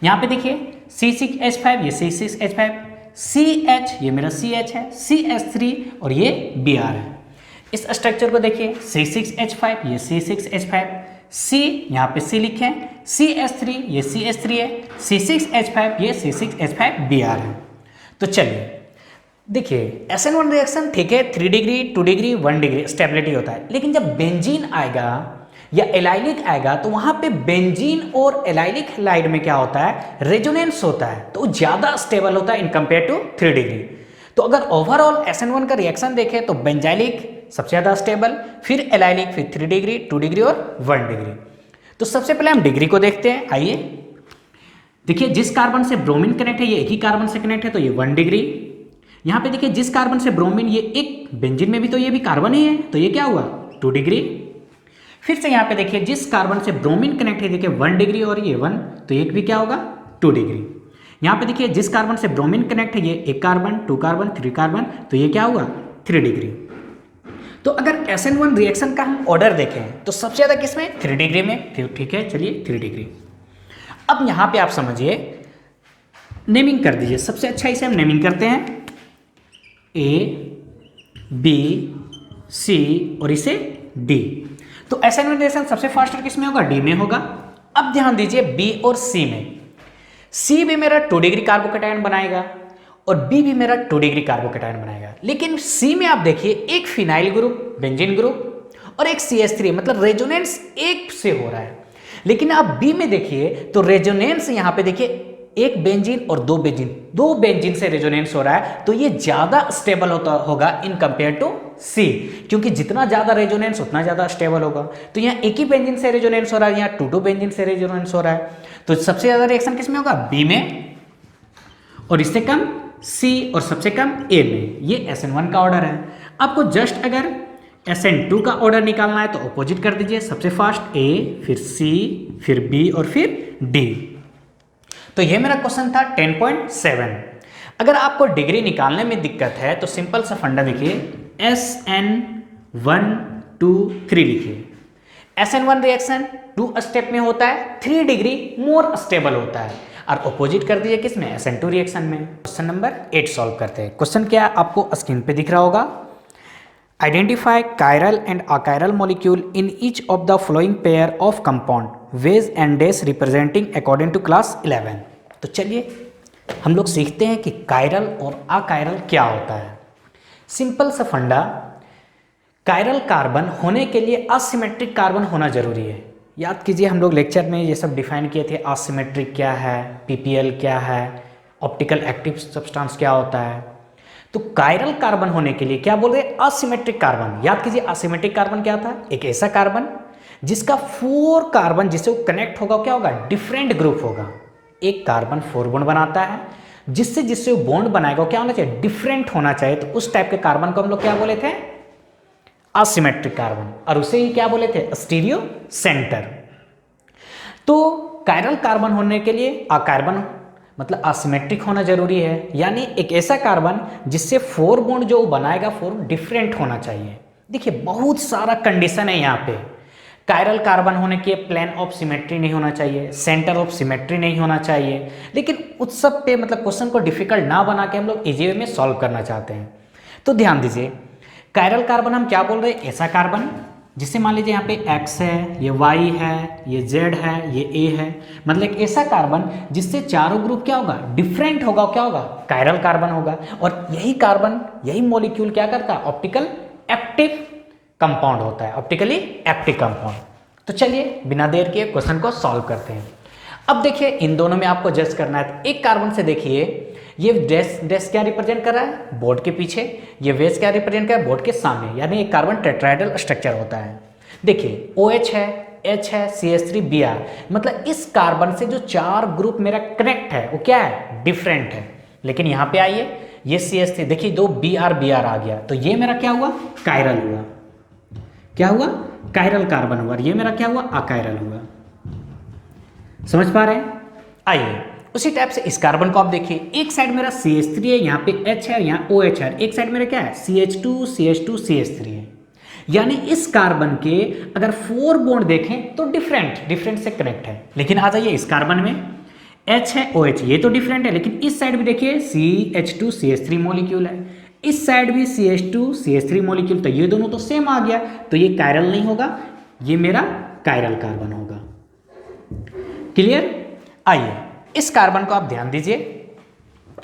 यहाँ पे देखिए C6H5 ये C6H5, CH ये मेरा CH है, CH3 और ये Br है। इस स्ट्रक्चर को देखिए C6H5 ये C6H5, C यहाँ पे C लिखें, CH3 ये CH3 है, C6H5 ये C6H5Br है। तो चलिए देखिए SN1 रिएक्शन ठीक है, 3 डिग्री 2 डिग्री 1 डिग्री स्टेबिलिटी होता है, लेकिन जब बेंजीन आएगा या एलाइलिक आएगा तो वहां पे बेंजीन और एलाइलिक हैलाइड में क्या होता है, रेजोनेंस होता है, तो ज़्यादा स्टेबल होता है इन कंपेयर टू 3 डिग्री। तो अगर ओवरऑल SN1 का रिएक्शन देखें तो बेंजाइलिक सबसे ज़्यादा स्टेबल, फिर एलाइलिक, फिर 3 डिग्री, 2 डिग्री और 1 डिग्री। तो सबसे पहले हम डिग्री को देखते हैं। आइए देखिए, जिस कार्बन से ब्रोमीन कनेक्ट है ये एक ही कार्बन से कनेक्ट है तो ये 1 डिग्री। यहाँ पे देखिए जिस कार्बन से ब्रोमीन, ये एक बेंजीन में भी तो ये भी कार्बन ही है तो ये क्या हुआ, 2 डिग्री। फिर से यहाँ पे देखिए जिस कार्बन से ब्रोमीन कनेक्ट है, देखिए 1 डिग्री और ये 1 तो ये भी क्या होगा, 2 डिग्री। यहाँ पे देखिए जिस कार्बन से ब्रोमीन कनेक्ट है, ये एक कार्बन, 2 कार्बन, 3 कार्बन तो ये क्या हुआ, 3 डिग्री। तो अगर SN1 रिएक्शन का हम ऑर्डर देखें तो सबसे ज़्यादा किसमें, 3 डिग्री में। ठीक है, चलिए 3 डिग्री। अब यहाँ पे आप समझिए, नेमिंग कर दीजिए। सबसे अच्छा इसे हम नेमिंग करते हैं, A, B, C और इसे D। तो SN1 रिएक्शन सबसे फास्टर किसमें होगा, D में होगा। अब ध्यान दीजिए B और C में, C भी मेरा 2 डिग्री कार्बोकैटायन बनाएगा और B भी मेरा 2 डिग्री कार्बोकैटायन बनाएगा। लेकिन C में आप देखिए एक फिनाइल ग्रुप, बेंजीन ग्रुप और एक CH3, मतलब रेजोनेंस एक से हो रहा है। लेकिन आप B में देखिए तो रेजोनेंस यहाँ पे देखिए एक बेंजीन और दो बेंजीन से रेजोनेंस हो रहा है, तो ये ज़्यादा स्टेबल होगा इन कंपेयर टू C, क्योंकि जितना ज़्यादा रेजोनेंस उतना ज़्यादा स्टेबल होगा। तो यहाँ एक ही बेंजीन से रेजोनेंस हो रहा है, यहाँ 2 बेंजीन से रेजोनेंस हो रहा है, तो सबसे ज़्यादा रिएक्शन किस में होगा, B में, और इससे कम C और सबसे कम A में। ये SN1 का ऑर्डर है। आपको जस्ट अगर SN2 का ऑर्डर निकालना है तो ऑपोजिट कर दीजिए, सबसे फास्ट A, फिर C, फिर B और फिर D। तो ये मेरा क्वेश्चन था 10.7। अगर आपको डिग्री निकालने में दिक्कत है तो सिंपल सा फंडा देखिए, SN1, 2, 3 लिखिए। SN1 रिएक्शन 2 स्टेप में होता है, 3 डिग्री मोर स्टेबल होता है, और अपोजिट कर दीजिए किसमें, SN2 रिएक्शन में। क्वेश्चन नंबर 8 सॉल्व करते हैं। क्वेश्चन क्या आपको स्क्रीन पे दिख रहा होगा, identify chiral and achiral molecule in each of the following pair of compound wedge and dash representing according to class 11। तो चलिए हम लोग सीखते हैं कि कायरल और अकायरल क्या होता है। सिंपल सा फंडा, कायरल कार्बन होने के लिए असिमेट्रिक कार्बन होना जरूरी है। याद कीजिए हम लोग लेक्चर में ये सब डिफाइन किए थे, असिमेट्रिक क्या है, PPL क्या है, ऑप्टिकल एक्टिव सब्सटेंस क्या होता है। तो कायरल कार्बन होने के लिए क्या बोल रहे हैं, असिमेट्रिक कार्बन। याद कीजिए असिमेट्रिक कार्बन क्या था, एक ऐसा कार्बन जिसका 4 कार्बन जिससे वो कनेक्ट होगा क्या होगा, डिफरेंट ग्रुप होगा। एक कार्बन 4 बॉन्ड बनाता है, जिससे वो बॉन्ड बनाएगा क्या होना चाहिए, डिफरेंट होना चाहिए। तो उस टाइप के कार्बन को हम लोग क्या बोले थे, असिमेट्रिक कार्बन, और उसे ही क्या बोले थे, स्टीरियो सेंटर। तो कायरल कार्बन होने के लिए अकार्बन मतलब असिमेट्रिक होना जरूरी है, यानी एक ऐसा कार्बन जिससे 4 बॉन्ड जो बनाएगा 4 डिफरेंट होना चाहिए। देखिए बहुत सारा कंडीशन है यहाँ पे। कायरल कार्बन होने के प्लेन ऑफ सिमेट्री नहीं होना चाहिए, सेंटर ऑफ सिमेट्री नहीं होना चाहिए, लेकिन उस सब पे मतलब क्वेश्चन को डिफिकल्ट ना बना के हम लोग इजी वे में सॉल्व करना चाहते हैं। तो ध्यान दीजिए, कायरल कार्बन हम क्या बोल रहे हैं, ऐसा कार्बन जिससे मान लीजिए यहाँ पे X है, ये Y है, ये Z है, ये A है, मतलब एक ऐसा कार्बन जिससे चारों ग्रुप क्या होगा, डिफरेंट होगा, क्या होगा, कायरल कार्बन होगा। और यही कार्बन, यही मॉलिक्यूल क्या करता है, ऑप्टिकल एक्टिव कंपाउंड होता है, ऑप्टिकली एक्टिव कंपाउंड। तो चलिए बिना देर के क्वेश्चन को सॉल्व करते हैं। अब देखिए इन दोनों में आपको जज करना है। एक कार्बन से देखिए ये डैश क्या रिप्रेजेंट कर रहा है, बोर्ड के पीछे, ये वेज क्या रिप्रेजेंट कर रहा है, बोर्ड के सामने, यानी एक कार्बन टेट्राहेड्रल स्ट्रक्चर होता है। देखिए OH है, H है, CH3 Br, मतलब इस कार्बन से जो 4 ग्रुप मेरा कनेक्ट है वो क्या है, डिफरेंट है। लेकिन यहाँ पे आइए ये CH3 देखिए 2 Br आ गया, तो ये मेरा क्या हुआ, कायरल हुआ। क्या हुआ, कायरल कार्बन हुआ। ये मेरा क्या हुआ, अकायरल हुआ। समझ पा रहे हैं। आइए उसी टाइप से इस कार्बन को आप देखिए, एक साइड मेरा CH3 है, यहाँ पे H है, यहाँ OH है, एक साइड मेरा क्या है, CH2 CH2 CH3 है। यानी इस कार्बन के अगर 4 बॉन्ड देखें तो डिफरेंट से कनेक्ट है। लेकिन आ जाइए इस कार्बन में H है, OH, ये तो डिफरेंट है, लेकिन इस साइड भी देखिए CH2 CH3 मॉलिक्यूल है, इस साइड भी CH2 CH3 मॉलिक्यूल, तो ये दोनों तो सेम आ गया, तो ये कायरल नहीं होगा, ये मेरा कायरल कार्बन होगा। क्लियर। आइए इस कार्बन को आप ध्यान दीजिए,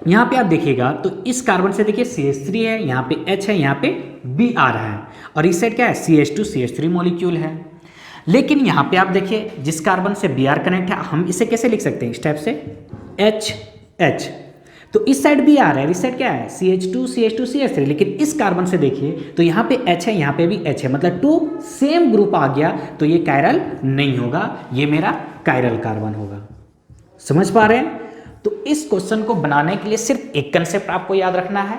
यहाँ पे आप देखिएगा तो इस कार्बन से देखिए CH3 है, यहाँ पे H है, यहाँ पे Br है, और इस साइड क्या है, CH2 CH3 मॉलिक्यूल है। लेकिन यहाँ पे आप देखिए जिस कार्बन से Br कनेक्ट है, हम इसे कैसे लिख सकते हैं इस टाइप से H, तो इस साइड Br है, इस साइड क्या है CH2 CH2 CH3, लेकिन इस कार्बन से देखिए तो यहाँ पे H है, यहाँ पे भी H है, मतलब 2 सेम ग्रुप आ गया, तो ये कायरल नहीं होगा, ये मेरा कायरल कार्बन होगा। समझ पा रहे हैं? तो इस क्वेश्चन को बनाने के लिए सिर्फ एक कंसेप्ट आपको याद रखना है,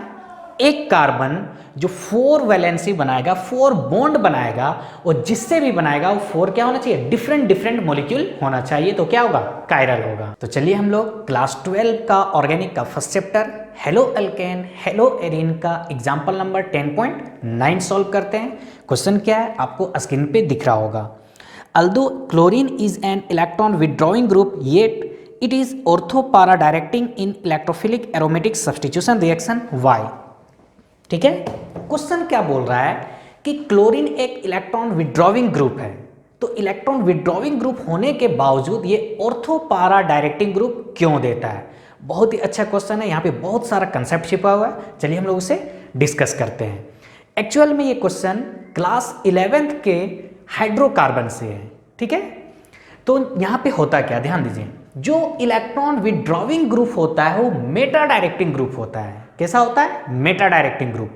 एक कार्बन जो 4 वैलेंसी बनाएगा, 4 बॉन्ड बनाएगा, और जिससे भी बनाएगा वो 4 क्या होना चाहिए, डिफरेंट मॉलिक्यूल होना चाहिए, तो क्या होगा, कायरल होगा। तो चलिए हम लोग क्लास 12 का ऑर्गेनिक का first chapter hello alkane hello arene का एग्जाम्पल नंबर 10.9 सॉल्व करते हैं। क्वेश्चन क्या है आपको स्क्रीन पे दिख रहा होगा। Although chlorine is an electron withdrawing group yet it is ortho para directing in electrophilic aromatic substitution reaction Y। ठीक है, क्वेश्चन क्या बोल रहा है कि क्लोरीन एक इलेक्ट्रॉन विड्रॉविंग ग्रुप है, तो इलेक्ट्रॉन विड्रॉविंग ग्रुप होने के बावजूद ये ऑर्थो पारा डायरेक्टिंग ग्रुप क्यों देता है। बहुत ही अच्छा क्वेश्चन है, यहाँ पे बहुत सारा कंसेप्ट छिपा हुआ है, चलिए हम लोग उसे डिस्कस करते हैं। एक्चुअल में ये क्वेश्चन क्लास 11th के हाइड्रोकार्बन से है। ठीक है, तो यहाँ पे होता क्या, ध्यान दीजिए, जो इलेक्ट्रॉन विड्रॉविंग ग्रुप होता है वो मेटा डायरेक्टिंग ग्रुप होता है। कैसा होता है, Meta directing group.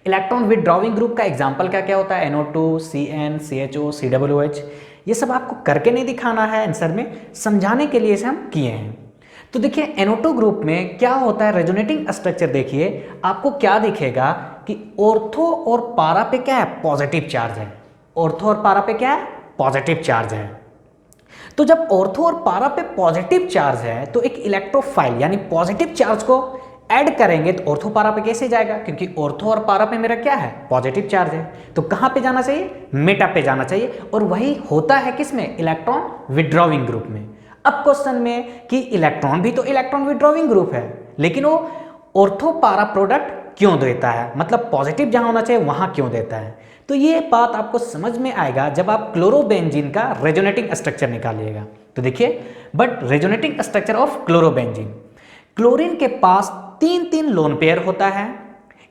Electron withdrawing group का एग्जांपल क्या क्या होता है, NO2 CN CHO COOH। ये सब आपको करके नहीं दिखाना है आंसर में, समझाने के लिए इसे हम किए हैं। तो देखिए NO2 ग्रुप में क्या होता है, रेजोनेटिंग स्ट्रक्चर देखिए, आपको क्या दिखेगा कि ऑर्थो और पारा पे क्या है, पॉजिटिव चार्ज है। ऑर्थो और पारा पे क्या है, पॉजिटिव चार्ज है। तो जब ऑर्थो और पारा पे पॉजिटिव चार्ज है तो एक इलेक्ट्रोफाइल यानी पॉजिटिव चार्ज को ऐड करेंगे तो ऑर्थो पारा पे कैसे जाएगा, क्योंकि ऑर्थो और पारा पे मेरा क्या है, पॉजिटिव चार्ज है, तो कहां पे जाना चाहिए, मेटा पे जाना चाहिए, और वही होता है किसमें, इलेक्ट्रॉन विड्रॉविंग ग्रुप में। अब क्वेश्चन में कि इलेक्ट्रॉन भी तो इलेक्ट्रॉन विड्रॉविंग ग्रुप है, लेकिन वो ऑर्थो पारा प्रोडक्ट क्यों देता है, मतलब पॉजिटिव जहां होना चाहिए वहां क्यों देता है। तो ये बात आपको समझ में आएगा जब आप क्लोरोबेंजीन का रेजोनेटिंग स्ट्रक्चर निकालिएगा। तो देखिए, but resonating structure of chlorobenzene, chlorine के पास 3 लोन पेयर होता है।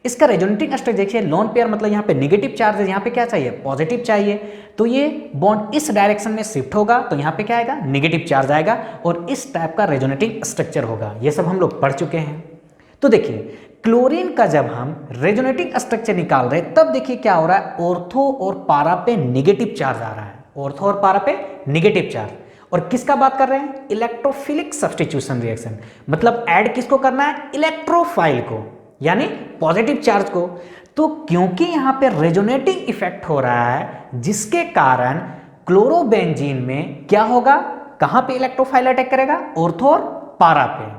इसका रेजोनेटिंग स्ट्रक्चर देखिए, लोन पेयर मतलब यहाँ पे नेगेटिव चार्ज है, यहाँ पे क्या चाहिए, पॉजिटिव चाहिए, तो ये बॉन्ड इस डायरेक्शन में शिफ्ट होगा, तो यहाँ पे क्या आएगा, नेगेटिव चार्ज आएगा, और इस टाइप का रेजोनेटिंग स्ट्रक्चर होगा। ये सब हम लोग पढ़ चुके हैं। तो देखिए क्लोरीन का जब हम रेजोनेटिंग स्ट्रक्चर निकाल रहे हैं तब देखिए क्या हो रहा है, ऑर्थो और पारा पे नेगेटिव चार्ज आ रहा है, ऑर्थो और पारा पे नेगेटिव चार्ज। और किसका बात कर रहे हैं, इलेक्ट्रोफिलिक सब्स्टिट्यूशन रिएक्शन, मतलब ऐड किसको करना है, इलेक्ट्रोफाइल को, यानी पॉजिटिव चार्ज को। तो क्योंकि यहाँ पे रेजोनेटिंग इफेक्ट हो रहा है जिसके कारण क्लोरोबेंजीन में क्या होगा, कहां पे इलेक्ट्रोफाइल अटैक करेगा, ऑर्थो और पारा पे।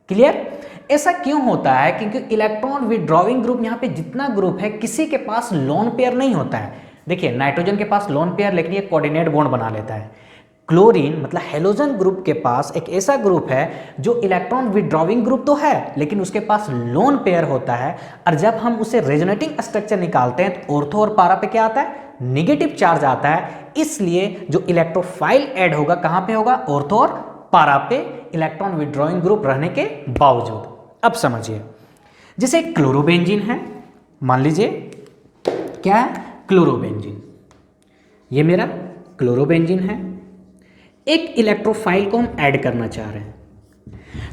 क्लियर, ऐसा क्यों होता है, क्योंकि इलेक्ट्रॉन विड्रॉविंग ग्रुप यहाँ पे जितना ग्रुप है किसी के पास लोन पेयर नहीं होता है। देखिए नाइट्रोजन के पास लोन पेयर, लेकिन ये कोऑर्डिनेट बॉन्ड बना लेता है। क्लोरीन मतलब हेलोजन ग्रुप के पास एक ऐसा ग्रुप है जो इलेक्ट्रॉन विड्रॉविंग ग्रुप तो है लेकिन उसके पास लोन पेयर होता है, और जब हम उसे रेजोनेटिंग स्ट्रक्चर निकालते हैं तो ऑर्थो और पारा पे क्या आता है, नेगेटिव चार्ज आता है। इसलिए जो इलेक्ट्रोफाइल ऐड होगा कहां पे होगा, ऑर्थो और पारा पे, इलेक्ट्रॉन विड्रॉइंग ग्रुप रहने के बावजूद। अब समझिए, जैसे क्लोरोबेंजीन है, मान लीजिए क्या है, क्लोरोबेंजीन, ये मेरा क्लोरोबेंजीन है, एक इलेक्ट्रोफाइल को हम ऐड करना चाह रहे हैं।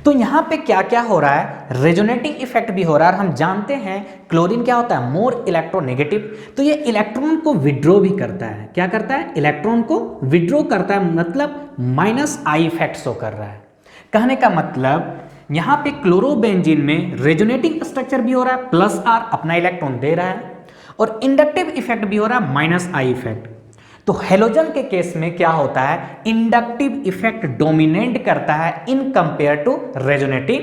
तो यहां पे क्या क्या हो रहा है, रेजोनेटिंग इफेक्ट भी हो रहा है। हम जानते हैं क्लोरीन क्या होता है, मोर इलेक्ट्रोनेगेटिव, तो ये इलेक्ट्रॉन को विड्रॉ भी करता है। क्या करता है, इलेक्ट्रॉन को विड्रॉ करता है, मतलब -I इफेक्ट शो कर रहा है। कहने का मतलब यहां पे क्लोरोबेंजीन में रेजोनेटिंग स्ट्रक्चर भी हो रहा है, +R अपना इलेक्ट्रॉन दे रहा है, और इंडक्टिव इफेक्ट भी हो रहा है, -I इफेक्ट। तो हेलोजन के केस में क्या होता है, इंडक्टिव इफेक्ट डोमिनेट करता है in compare to resonating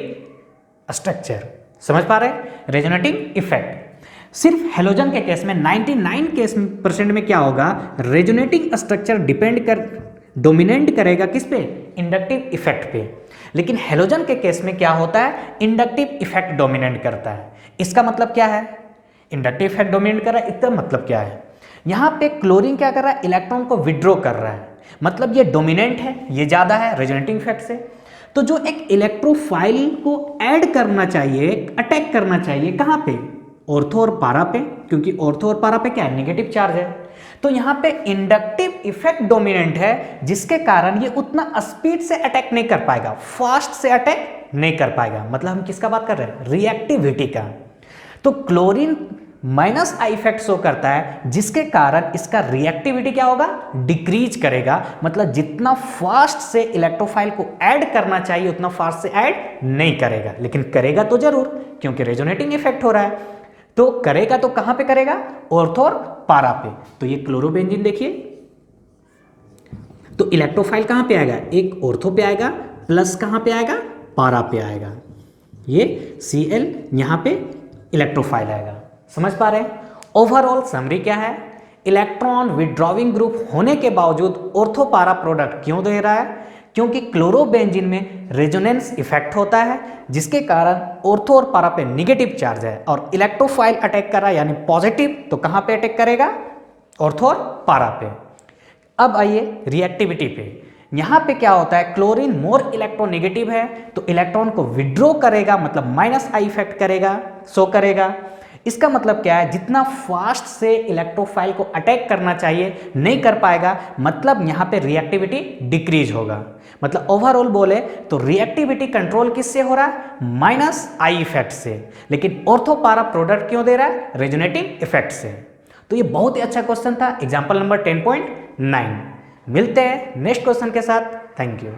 structure. समझ पा रहे हैं, रेजोनेटिंग इफेक्ट सिर्फ हेलोजन के केस में 99% में क्या होगा, रेजोनेटिंग स्ट्रक्चर डोमिनेट करेगा किस पे, इंडक्टिव इफेक्ट पे। लेकिन हेलोजन के केस में क्या होता है, इंडक्टिव इफेक्ट डोमिनेट करता है। इसका मतलब क्या है, इंडक्टिव इफेक्ट डोमिनेट कर रहा है, इसका मतलब क्या है, यहां पे क्लोरीन क्या कर रहा है, इलेक्ट्रॉन को विड्रॉ कर रहा है, मतलब ये डोमिनेंट है, ये ज्यादा है रेजोनेटिंग इफेक्ट से। तो जो एक इलेक्ट्रोफाइल को ऐड करना चाहिए, अटैक करना चाहिए, कहां पे, ऑर्थो और पारा पे, क्योंकि ऑर्थो और पारा पे क्या है, नेगेटिव चार्ज है। तो यहां पे इंडक्टिव इफेक्ट डोमिनेंट है जिसके कारण ये उतना स्पीड से अटैक नहीं कर पाएगा, फास्ट से अटैक नहीं कर पाएगा। मतलब हम किसका बात कर रहे हैं? रिएक्टिविटी का। तो chlorine minus I effect show करता है जिसके कारण इसका रिएक्टिविटी क्या होगा? डिक्रीज करेगा। मतलब जितना फास्ट से इलेक्ट्रोफाइल को ऐड करना चाहिए उतना फास्ट से ऐड नहीं करेगा, लेकिन करेगा तो जरूर क्योंकि रेजोनेटिंग इफेक्ट हो रहा है। तो करेगा तो कहां पे करेगा? ऑर्थो और पारा पे। तो ये क्लोरोबेंजीन देखिए, तो इलेक्ट्रोफाइल कहां पे आएगा? एक ऑर्थो पे आएगा, प्लस कहां पे आएगा? पारा पे आएगा। ये Cl यहां पे इलेक्ट्रोफाइल आएगा। समझ पा रहे हैं? ओवरऑल समरी क्या है? इलेक्ट्रॉन विड्रॉविंग ग्रुप होने के बावजूद ऑर्थो पारा प्रोडक्ट क्यों दे रहा है? क्योंकि क्लोरोबेंजीन में रेजोनेंस इफेक्ट होता है जिसके कारण ऑर्थो और पारा पे निगेटिव चार्ज है, और इलेक्ट्रोफाइल अटैक कर रहा है यानी पॉजिटिव, तो कहां पे अटैक करेगा? ऑर्थो और पारा पे। अब आइए रिएक्टिविटी पे। यहां पे क्या होता है? क्लोरीन मोर इलेक्ट्रोनेगेटिव है तो इलेक्ट्रॉन को विड्रॉ करेगा, मतलब माइनस आई इफेक्ट करेगा, शो करेगा। इसका मतलब क्या है? जितना फास्ट से इलेक्ट्रोफाइल को अटैक करना चाहिए नहीं कर पाएगा, मतलब यहां पे रिएक्टिविटी डिक्रीज होगा। मतलब ओवरऑल बोले तो रिएक्टिविटी कंट्रोल किससे हो रहा है? माइनस आई इफेक्ट से। लेकिन ऑर्थो पारा प्रोडक्ट क्यों दे रहा है? रेजोनेटिंग इफेक्ट से। तो ये बहुत ही अच्छा क्वेश्चन था, एग्जाम्पल नंबर 10.9। मिलते हैं नेक्स्ट क्वेश्चन के साथ। Thank you.